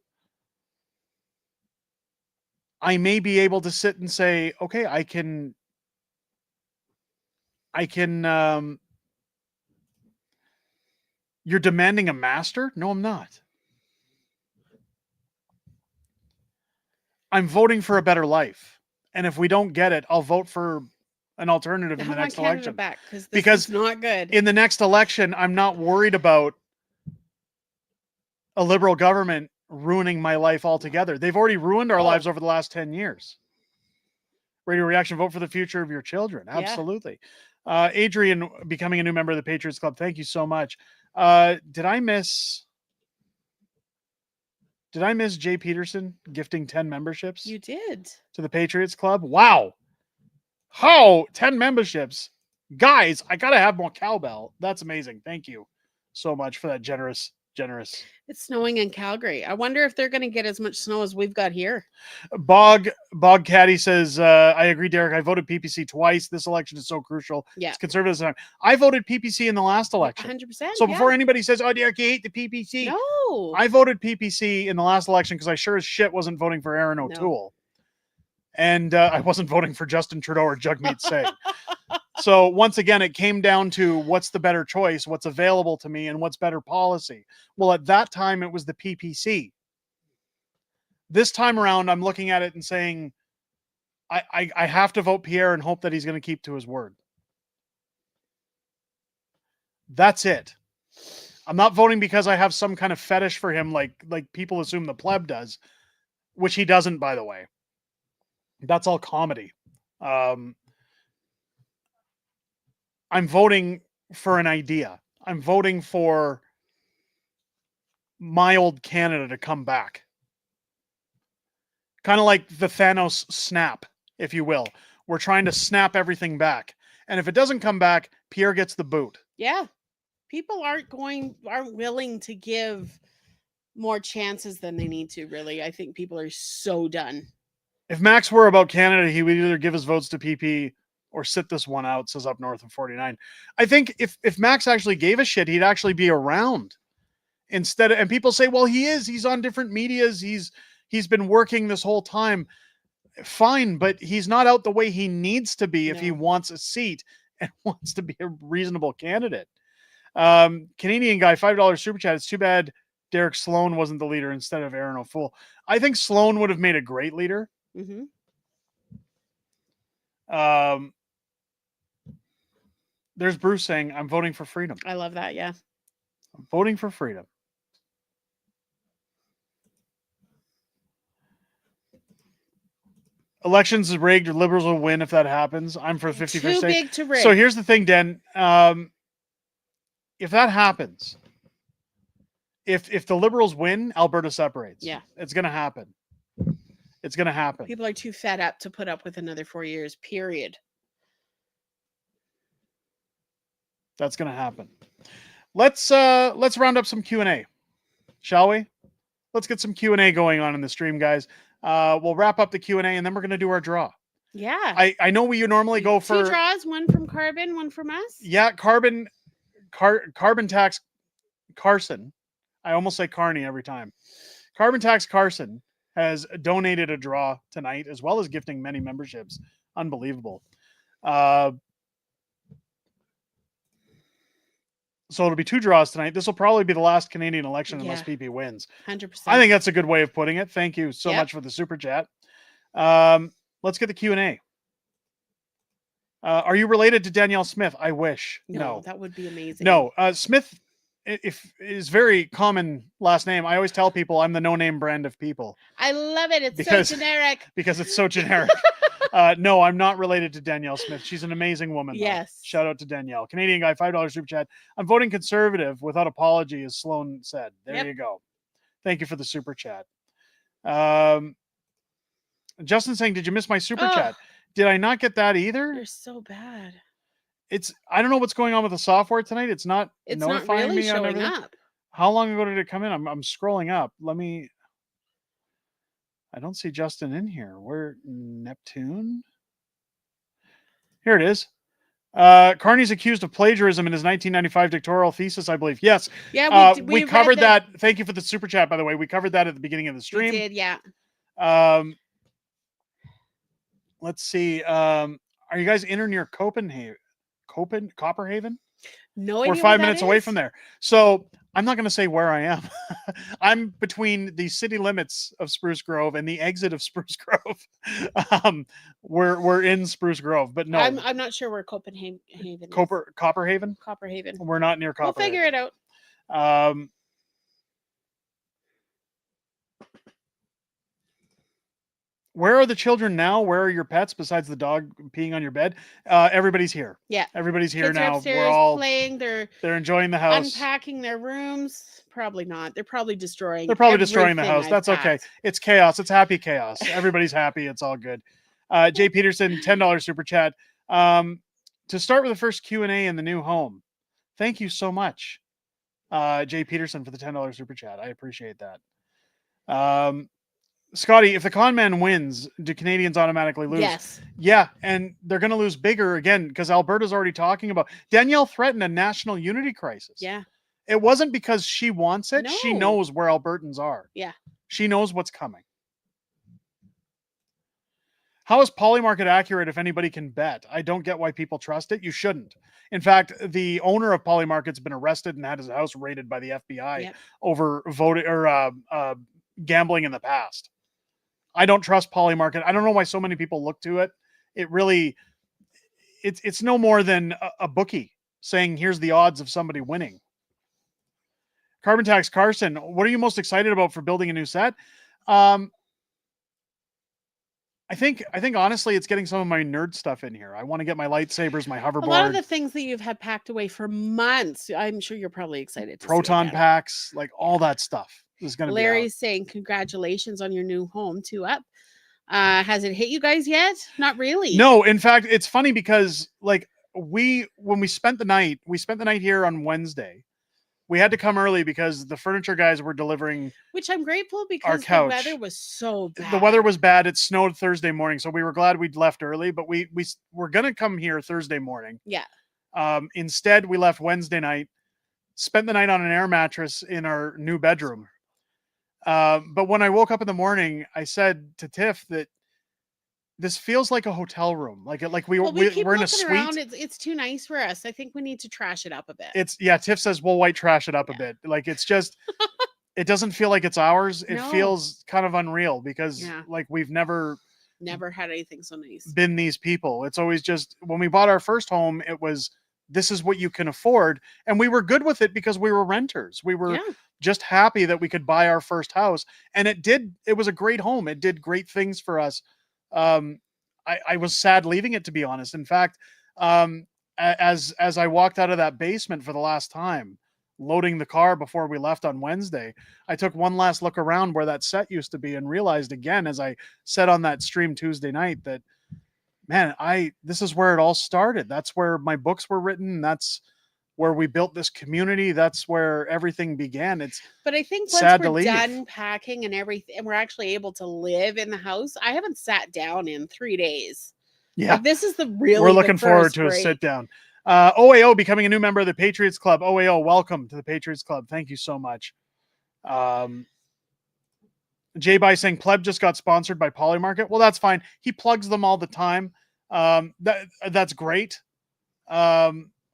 S12: I may be able to sit and say, okay, I can you're demanding a master? No, I'm not. I'm voting for a better life. And if we don't get it, I'll vote for an alternative in the next election.
S14: Back,
S12: because
S14: is not good.
S12: In the next election, I'm not worried about a liberal government ruining my life altogether. They've already ruined our lives over the last 10 years. Radio reaction, vote for the future of your children. Absolutely. Yeah. Adrian, becoming a new member of the Patriots Club. Thank you so much. Did I miss Jay Peterson gifting 10 memberships?
S14: You did.
S12: To the Patriots Club? Wow. How? 10 memberships. Guys, I gotta have more cowbell. That's amazing. Thank you so much for that generous.
S14: It's snowing in Calgary. I wonder if they're going to get as much snow as we've got here.
S12: Bog Caddy says, I agree, Derek. I voted PPC twice. This election is so crucial.
S14: Yeah.
S12: It's conservative time. I voted PPC in the last election.
S14: 100%.
S12: So before anybody says, oh, Derek, you hate the PPC.
S14: No.
S12: I voted PPC in the last election because I sure as shit wasn't voting for Aaron O'Toole. And I wasn't voting for Justin Trudeau or Jagmeet Singh. So once again, it came down to what's the better choice, what's available to me, and what's better policy. Well, at that time, it was the PPC. This time around, I'm looking at it and saying, I have to vote Pierre and hope that he's going to keep to his word. That's it. I'm not voting because I have some kind of fetish for him, like people assume the pleb does, which he doesn't, by the way. That's all comedy. I'm voting for an idea. I'm voting for my old Canada to come back. Kind of like the Thanos snap, if you will. We're trying to snap everything back. And if it doesn't come back, Pierre gets the boot.
S14: Yeah. People aren't willing to give more chances than they need to, really. I think people are so done.
S12: If Max were about Canada, he would either give his votes to PP or sit this one out, says Up North of 49. I think if Max actually gave a shit, he'd actually be around. Instead of, and people say, well, he's on different medias. He's been working this whole time. Fine, but he's not out the way he needs to be if he wants a seat and wants to be a reasonable candidate. Canadian guy, $5 super chat. It's too bad Derek Sloan wasn't the leader instead of Aaron O'Toole. I think Sloan would have made a great leader.
S14: Mm-hmm.
S12: There's Bruce saying, I'm voting for freedom.
S14: I love that, yeah.
S12: I'm voting for freedom. Elections is rigged. Liberals will win if that happens. I'm for 50-50.
S14: Too big to rig.
S12: So here's the thing, Den. If that happens, if the Liberals win, Alberta separates.
S14: Yeah.
S12: It's going to happen. It's going to happen.
S14: People are too fed up to put up with another 4 years, period.
S12: That's going to happen. Let's round up some Q&A, shall we? Let's get some Q&A going on in the stream, guys. We'll wrap up the Q&A and then we're going to do our draw.
S14: Yeah.
S12: I know you normally go for
S14: 2 draws, one from Carbon, one from us.
S12: Yeah, carbon tax Carson. I almost say Carney every time. Carbon tax Carson has donated a draw tonight as well as gifting many memberships. Unbelievable. So it'll be 2 draws tonight. This will probably be the last Canadian election unless PP wins.
S14: 100%.
S12: I think that's a good way of putting it. Thank you so much for the super chat. Let's get the Q&A. Are you related to Danielle Smith? I wish. No.
S14: That would be amazing.
S12: No. Smith is very common last name. I always tell people I'm the no-name brand of people.
S14: I love it. It's so generic.
S12: Because it's so generic. No, I'm not related to Danielle Smith. She's an amazing woman.
S14: Yes.
S12: Though. Shout out to Danielle. Canadian guy, $5 super chat. I'm voting conservative without apology, as Sloan said. There you go. Thank you for the super chat. Justin saying, did you miss my super chat? Did I not get that either?
S14: You're so bad.
S12: I don't know what's going on with the software tonight. It's not
S14: notifying
S12: not really
S14: me showing up.
S12: How long ago did it come in? I'm scrolling up. I don't see Justin in here. Where Neptune? Here it is. Carney's accused of plagiarism in his 1995 doctoral thesis, I believe. Yes.
S14: Yeah,
S12: we covered that. Thank you for the super chat, by the way. We covered that at the beginning of the stream.
S14: We did, yeah.
S12: Let's see. Are you guys in or near Copperhaven?
S14: No idea.
S12: We're 5 minutes away from there. So I'm not going to say where I am. I'm between the city limits of Spruce Grove and the exit of Spruce Grove. We're in Spruce Grove, but no.
S14: I'm not sure where Copenhagen is.
S12: Copperhaven?
S14: Copperhaven.
S12: We're not near Copperhaven.
S14: We'll figure it out.
S12: Where are the children now? Where are your pets besides the dog peeing on your bed? Everybody's here.
S14: Yeah.
S12: Everybody's here
S14: Kids
S12: now.
S14: Are upstairs
S12: We're all
S14: playing.
S12: They're enjoying the house.
S14: Unpacking their rooms. Probably not. They're probably destroying.
S12: Destroying the house. That's okay. It's chaos. It's happy chaos. Everybody's happy. It's all good. Jay Peterson, $10 super chat. To start with the first Q&A in the new home. Thank you so much, Jay Peterson, for the $10 super chat. I appreciate that. Scotty, if the con man wins, do Canadians automatically lose?
S14: Yes.
S12: Yeah, and they're going to lose bigger again because Alberta's already talking about. Danielle threatened a national unity crisis.
S14: Yeah.
S12: It wasn't because she wants it.
S14: No.
S12: She knows where Albertans are.
S14: Yeah.
S12: She knows what's coming. How is Polymarket accurate if anybody can bet? I don't get why people trust it. You shouldn't. In fact, the owner of Polymarket's been arrested and had his house raided by the FBI over voting or gambling in the past. I don't trust Polymarket. I don't know why so many people look to it. It really, it's no more than a bookie saying, here's the odds of somebody winning. Carbon Tax Carson, what are you most excited about for building a new set? I think honestly, it's getting some of my nerd stuff in here. I want to get my lightsabers, my hoverboard.
S14: A lot of the things that you've had packed away for months. I'm sure you're probably excited to
S12: proton
S14: see again.
S12: packs, like all that stuff is going to be out.
S14: Larry's saying congratulations on your new home, 2 up. Has it hit you guys yet? Not really.
S12: No, in fact, it's funny because like when we spent the night here on Wednesday. We had to come early because the furniture guys were delivering.
S14: Which I'm grateful because the weather was so bad.
S12: The weather was bad. It snowed Thursday morning, so we were glad we'd left early. But we were gonna come here Thursday morning.
S14: Yeah.
S12: Instead, we left Wednesday night, spent the night on an air mattress in our new bedroom. But when I woke up in the morning, I said to Tiff that this feels like a hotel room. Like we're in a suite.
S14: Around. It's too nice for us. I think we need to trash it up a bit.
S12: Tiff says we'll white trash it up a bit. Like it's just, it doesn't feel like it's ours. It feels kind of unreal because like we've never
S14: had anything so nice.
S12: Been these people. It's always just when we bought our first home, it was this is what you can afford, and we were good with it because we were renters. We were just happy that we could buy our first house, and it was a great home. It did great things for us. I was sad leaving it, to be honest. In fact, as I walked out of that basement for the last time, loading the car before we left on Wednesday, I took one last look around where that set used to be and realized again, as I said on that stream Tuesday night, that, man, this is where it all started. That's where my books were written. That's where we built this community. That's where everything began.
S14: But I think once we're done packing and everything, and we're actually able to live in the house, I haven't sat down in 3 days.
S12: Yeah.
S14: Like, this is we're
S12: looking forward to a sit down. OAO becoming a new member of the Patriots Club. OAO, welcome to the Patriots Club. Thank you so much. Jay By saying Pleb just got sponsored by Polymarket. Well, that's fine. He plugs them all the time. That's great.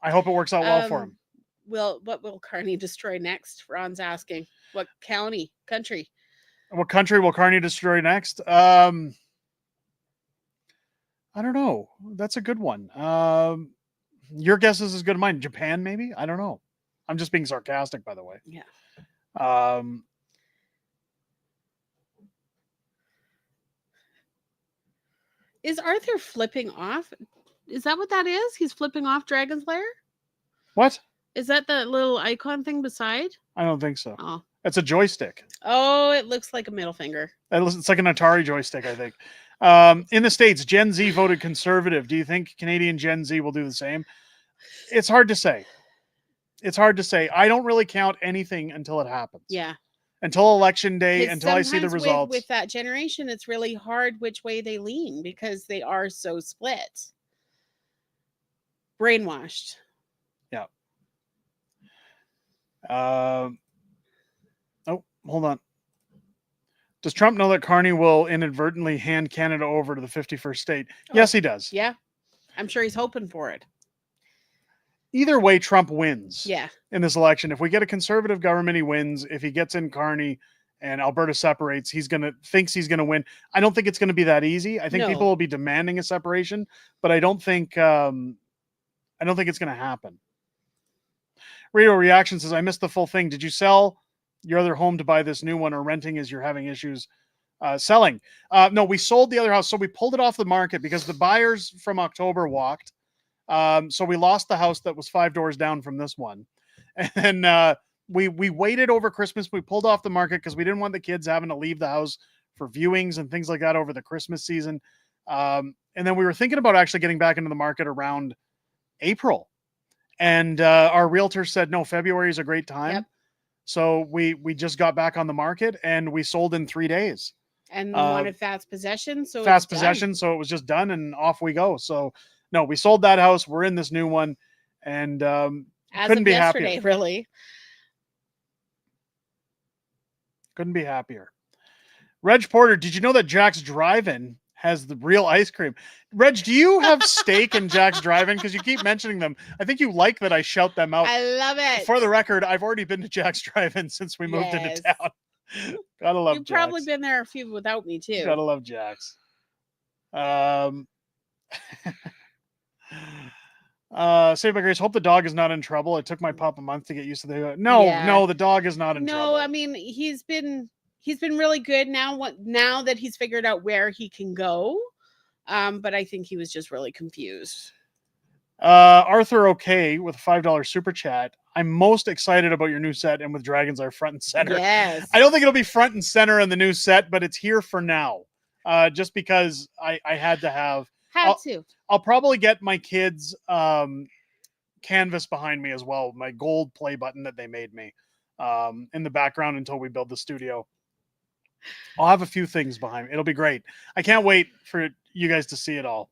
S12: I hope it works out well for him.
S14: What will Carney destroy next? Ron's asking. What country?
S12: What country will Carney destroy next? I don't know. That's a good one. Your guess is as good as mine. Japan, maybe? I don't know. I'm just being sarcastic, by the way.
S14: Yeah. Is Arthur flipping off? Is that what that is? He's flipping off Dragon's Lair?
S12: What?
S14: Is that the little icon thing beside?
S12: I don't think so.
S14: Oh.
S12: It's a joystick.
S14: Oh, it looks like a middle finger.
S12: It's like an Atari joystick, I think. In the States, Gen Z voted conservative. Do you think Canadian Gen Z will do the same? It's hard to say. I don't really count anything until it happens.
S14: Yeah.
S12: Until election day, until I see the results.
S14: With that generation, it's really hard which way they lean because they are so split. Brainwashed.
S12: Yeah. Oh, hold on. Does Trump know that Carney will inadvertently hand Canada over to the 51st state? Oh, yes, he does.
S14: Yeah. I'm sure he's hoping for it.
S12: Either way, Trump wins.
S14: Yeah.
S12: In this election. If we get a conservative government, he wins. If he gets in Carney and Alberta separates, thinks he's gonna win. I don't think it's gonna be that easy. I think people will be demanding a separation, but I don't think it's gonna happen. Radio Reaction says, I missed the full thing. Did you sell your other home to buy this new one, or renting as you're having issues selling? No, we sold the other house. So we pulled it off the market because the buyers from October walked. So we lost the house that was 5 doors down from this one. And we waited over Christmas. We pulled off the market because we didn't want the kids having to leave the house for viewings and things like that over the Christmas season. And then we were thinking about actually getting back into the market around April. And our realtor said, no, February is a great time.
S14: Yep.
S12: So we just got back on the market and we sold in 3 days.
S14: And wanted fast possession. So
S12: fast
S14: it's
S12: possession.
S14: done.
S12: So it was just done and off we go. So no, we sold that house. We're in this new one. And
S14: As
S12: couldn't
S14: of
S12: be
S14: yesterday,
S12: happier.
S14: really.
S12: Couldn't be happier. Reg Porter, did you know that Jack's Drive-In has the real ice cream? Reg, do you have steak in Jack's Drive-In? Because you keep mentioning them. I think you like that I shout them out.
S14: I love it.
S12: For the record, I've already been to Jack's Drive-In since we moved into
S14: Yes.
S12: town. Gotta love
S14: You've
S12: Jack's.
S14: probably been there a few without me too.
S12: Gotta love Jack's. Saved by Grace, hope the dog is not in trouble. It took my pup a month to get used to the no, the dog is not in trouble.
S14: No, I mean he's been really good now that he's figured out where he can go. But I think he was just really confused.
S12: Arthur OK with a $5 super chat. I'm most excited about your new set and with Dragons are front and center.
S14: Yes.
S12: I don't think it'll be front and center in the new set, but it's here for now. Just because I had to have. I'll probably get my kids' canvas behind me as well. My gold play button that they made me in the background until we build the studio. I'll have a few things behind me. It'll be great. I can't wait for you guys to see it all.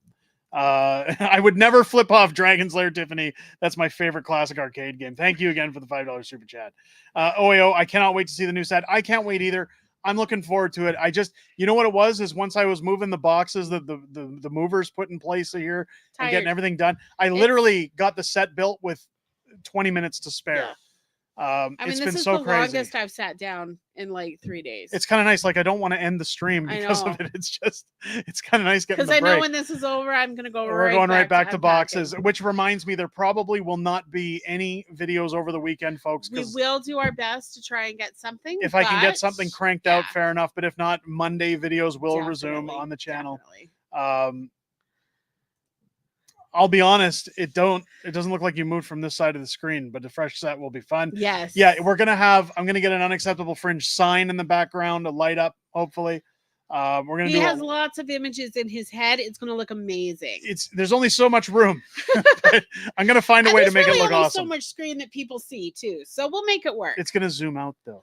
S12: I would never flip off Dragon's Lair, Tiffany. That's my favorite classic arcade game. Thank you again for the $5 super chat. OAO, I cannot wait to see the new set. I can't wait either. I'm looking forward to it. I just, you know what it was, is once I was moving the boxes that the movers put in place here and getting everything done, I literally got the set built with 20 minutes to spare.
S14: Yeah. I mean,
S12: it's
S14: this
S12: been
S14: is
S12: so
S14: the
S12: crazy.
S14: longest I've sat down in like 3 days.
S12: It's kind of nice. Like, I don't want to end the stream because of it. It's kind of nice getting the
S14: because I
S12: break.
S14: know when this is over, I'm going to go
S12: We're going right back to boxes, which reminds me, there probably will not be any videos over the weekend, folks.
S14: We will do our best to try and get something.
S12: If I can get something cranked out, fair enough. But if not, Monday videos will resume on the channel. I'll be honest, it doesn't look like you moved from this side of the screen, but the fresh set will be fun.
S14: Yes.
S12: Yeah, I'm gonna get an Unacceptable Fringe sign in the background to light up, hopefully.
S14: He has lots of images in his head. It's gonna look amazing.
S12: There's only so much room. But I'm gonna find a way to make it look awesome.
S14: So much screen that people see too. So we'll make it work.
S12: It's gonna zoom out though.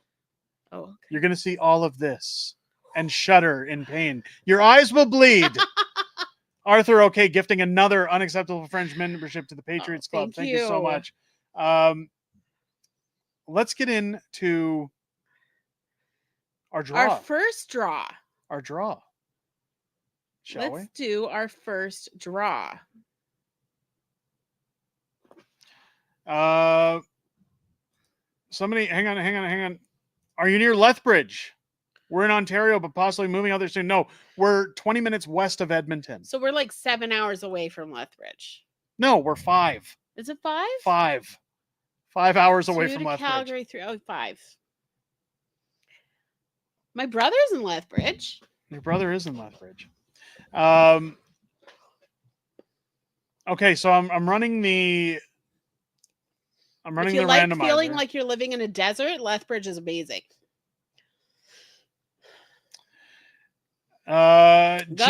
S14: Oh, okay.
S12: You're gonna see all of this and shudder in pain. Your eyes will bleed. Arthur, okay, gifting another Unacceptable Fringe membership to the Patriots Club. Thank you so much. Let's get into our draw.
S14: Our first draw.
S12: Our draw. Shall we?
S14: Let's do our first draw.
S12: Somebody, hang on. Are you near Lethbridge? We're in Ontario, but possibly moving out there soon. No, we're 20 minutes west of Edmonton.
S14: So we're like 7 hours away from Lethbridge.
S12: No, we're 5.
S14: Is it 5?
S12: 5. 5 hours away from Lethbridge.
S14: Calgary, 5. My brother's in Lethbridge.
S12: Your brother is in Lethbridge. Okay, so I'm running the randomizer.
S14: Feeling like you're living in a desert, Lethbridge is amazing.
S12: Jancor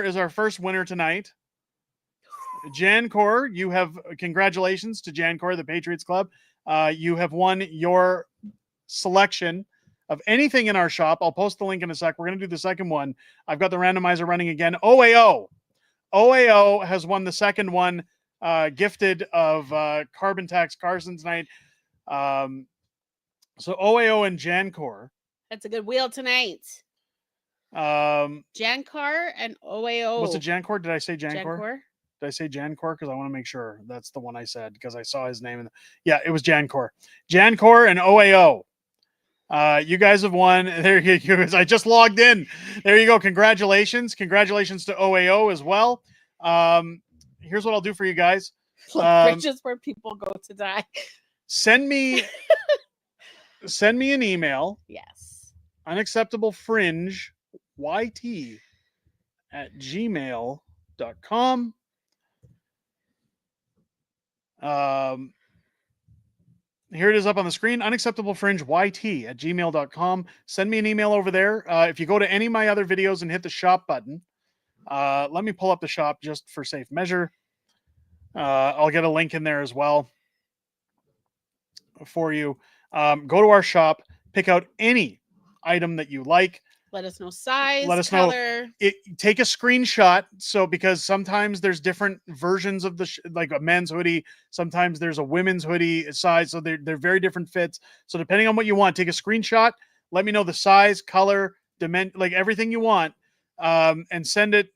S12: is our first winner tonight. Jancor, you have congratulations to Jancor, the Patriots Club. You have won your selection of anything in our shop. I'll post the link in a sec. We're going to do the second one. I've got the randomizer running again. OAO has won the second one, gifted of Carbon Tax Carson tonight. So OAO and Jancor.
S14: That's a good wheel tonight. Jancor and OAO.
S12: What's it, Jancor? Did I say Jancor? Did I say Jancor? Because I want to make sure that's the one I said because I saw his name. Yeah, it was Jancor. Jancor and OAO. You guys have won. There you go. I just logged in. There you go. Congratulations. Congratulations to OAO as well. Here's what I'll do for you guys.
S14: Just where people go to die.
S12: Send me an email.
S14: Yes.
S12: unacceptablefringe@gmail.com. Here it is up on the screen, unacceptablefringeyt@gmail.com. Send me an email over there. If you go to any of my other videos and hit the shop button, let me pull up the shop just for safe measure. I'll get a link in there as well for you. Go to our shop, pick out any item that you like.
S14: Let us know size,
S12: Let us
S14: color.
S12: know. Take a screenshot. So because sometimes there's different versions of like a men's hoodie. Sometimes there's a women's hoodie size. So they're very different fits. So depending on what you want, take a screenshot. Let me know the size, color, dimension, like everything you want, and send it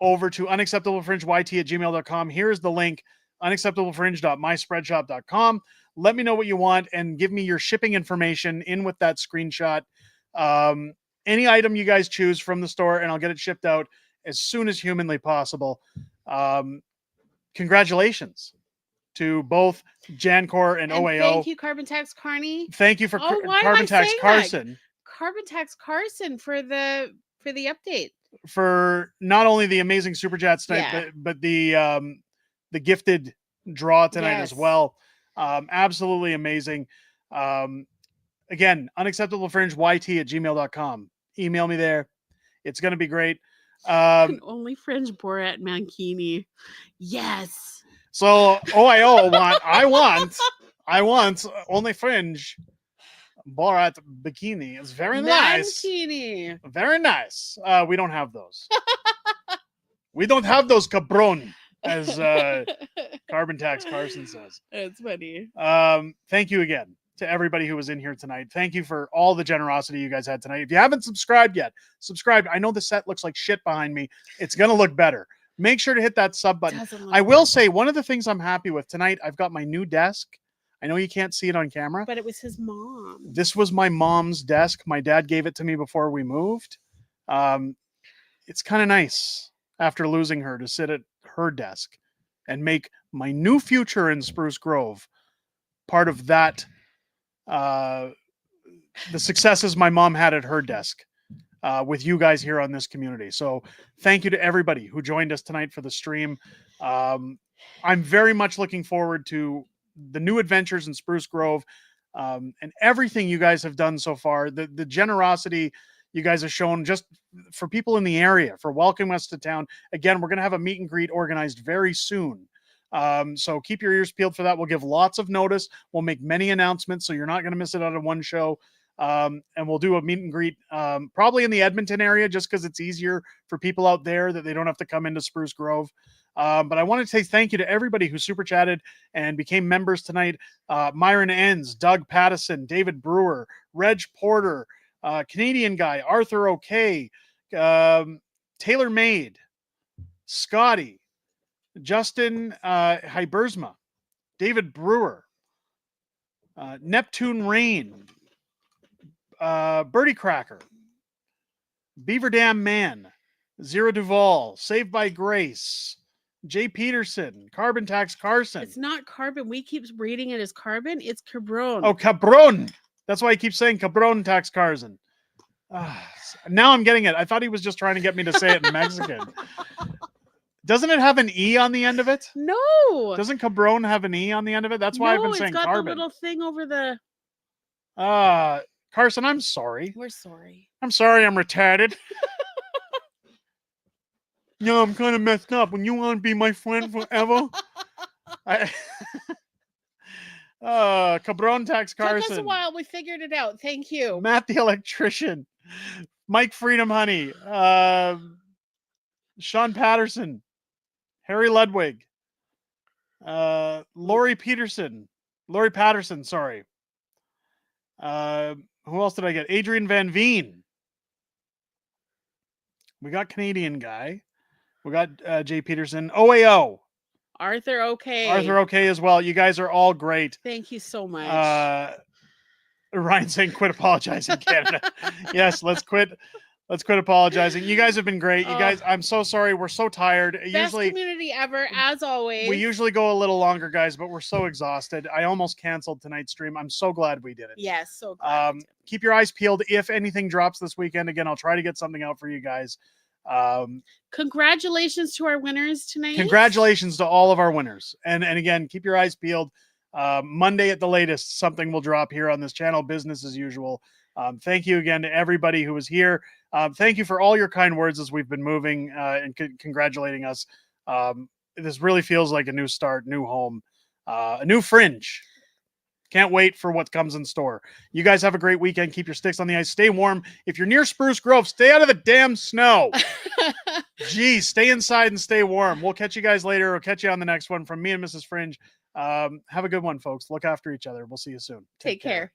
S12: over to unacceptablefringeyt@gmail.com. Here's the link, unacceptablefringe.myspreadshop.com. Let me know what you want and give me your shipping information in with that screenshot. Any item you guys choose from the store, and I'll get it shipped out as soon as humanly possible. Congratulations to both Jancor and OAO.
S14: Thank you, Carbon Tax Carney.
S12: Thank you for Carbon Tax Carson.
S14: Carbon Tax Carson for the update.
S12: For not only the amazing super chats tonight, but the gifted draw tonight as well. Absolutely amazing. Again, unacceptablefringeyt@gmail.com. Email me there. It's going to be great.
S14: Only Fringe Borat Mankini. Yes.
S12: So OIO I want only Fringe Borat bikini. It's very nice.
S14: Mankini.
S12: Very nice. We don't have those. We don't have those, cabron, as Carbon Tax Carson says.
S14: That's funny.
S12: Thank you again to everybody who was in here tonight. Thank you for all the generosity you guys had tonight. If you haven't subscribed yet, subscribe. I know the set looks like shit behind me. It's going to look better. Make sure to hit that sub button. I will say one of the things I'm happy with tonight, I've got my new desk. I know you can't see it on camera.
S14: But it was his mom.
S12: This was my mom's desk. My dad gave it to me before we moved. It's kind of nice after losing her to sit at her desk and make my new future in Spruce Grove part of that. The successes my mom had at her desk with you guys here on this community. So thank you to everybody who joined us tonight for the stream. I'm very much looking forward to the new adventures in Spruce Grove and everything you guys have done so far. The generosity you guys have shown just for people in the area, for welcoming us to town. Again, we're going to have a meet and greet organized very soon. So keep your ears peeled for that. We'll give lots of notice. We'll make many announcements, so you're not going to miss it out of one show. And we'll do a meet and greet probably in the Edmonton area, just because it's easier for people out there that they don't have to come into Spruce Grove. But I want to say thank you to everybody who super chatted and became members tonight. Myron Enns, Doug Pattison, David Brewer, Reg Porter, Canadian Guy, Arthur OK, Taylor Maid, Scotty, Justin Hybersma, David Brewer, Neptune Rain, Birdie Cracker, Beaver Dam Man, Zero Duval, Saved by Grace, Jay Peterson, Carbon Tax Carson.
S14: It's not carbon. We keep reading it as carbon. It's cabron.
S12: Oh, cabron. That's why I keep saying cabron Tax Carson. Now I'm getting it. I thought he was just trying to get me to say it in Mexican. Doesn't it have an E on the end of it?
S14: No.
S12: Doesn't cabron have an E on the end of it? That's why I've been saying
S14: it's got
S12: carbon.
S14: the little thing over the...
S12: Carson, I'm sorry.
S14: We're sorry.
S12: I'm sorry I'm retarded. No, I'm kind of messed up. When you want to be my friend forever... Cabron Tax Carson.
S14: Took us a while. We figured it out. Thank you.
S12: Matt the Electrician. Mike Freedom Honey. Sean Patterson. Harry Ludwig. Lori Patterson, sorry. Who else did I get? Adrian Van Veen. We got Canadian Guy. We got Jay Peterson. OAO.
S14: Arthur OK.
S12: Arthur OK as well. You guys are all great.
S14: Thank you so much.
S12: Ryan saying quit apologizing, Canada. Yes, let's quit apologizing. You guys have been great. You guys, I'm so sorry. We're so tired.
S14: Best community ever, as always.
S12: We usually go a little longer, guys, but we're so exhausted. I almost canceled tonight's stream. I'm so glad we did it.
S14: Yes, so glad.
S12: Keep your eyes peeled. If anything drops this weekend, again, I'll try to get something out for you guys.
S14: Congratulations to our winners tonight.
S12: Congratulations to all of our winners. And again, keep your eyes peeled. Monday at the latest, something will drop here on this channel, business as usual. Thank you again to everybody who was here. Thank you for all your kind words as we've been moving and congratulating us. This really feels like a new start, new home, a new Fringe. Can't wait for what comes in store. You guys have a great weekend. Keep your sticks on the ice. Stay warm. If you're near Spruce Grove, stay out of the damn snow. Geez, stay inside and stay warm. We'll catch you guys later. We'll catch you on the next one from me and Mrs. Fringe. Have a good one, folks. Look after each other. We'll see you soon.
S14: Take care.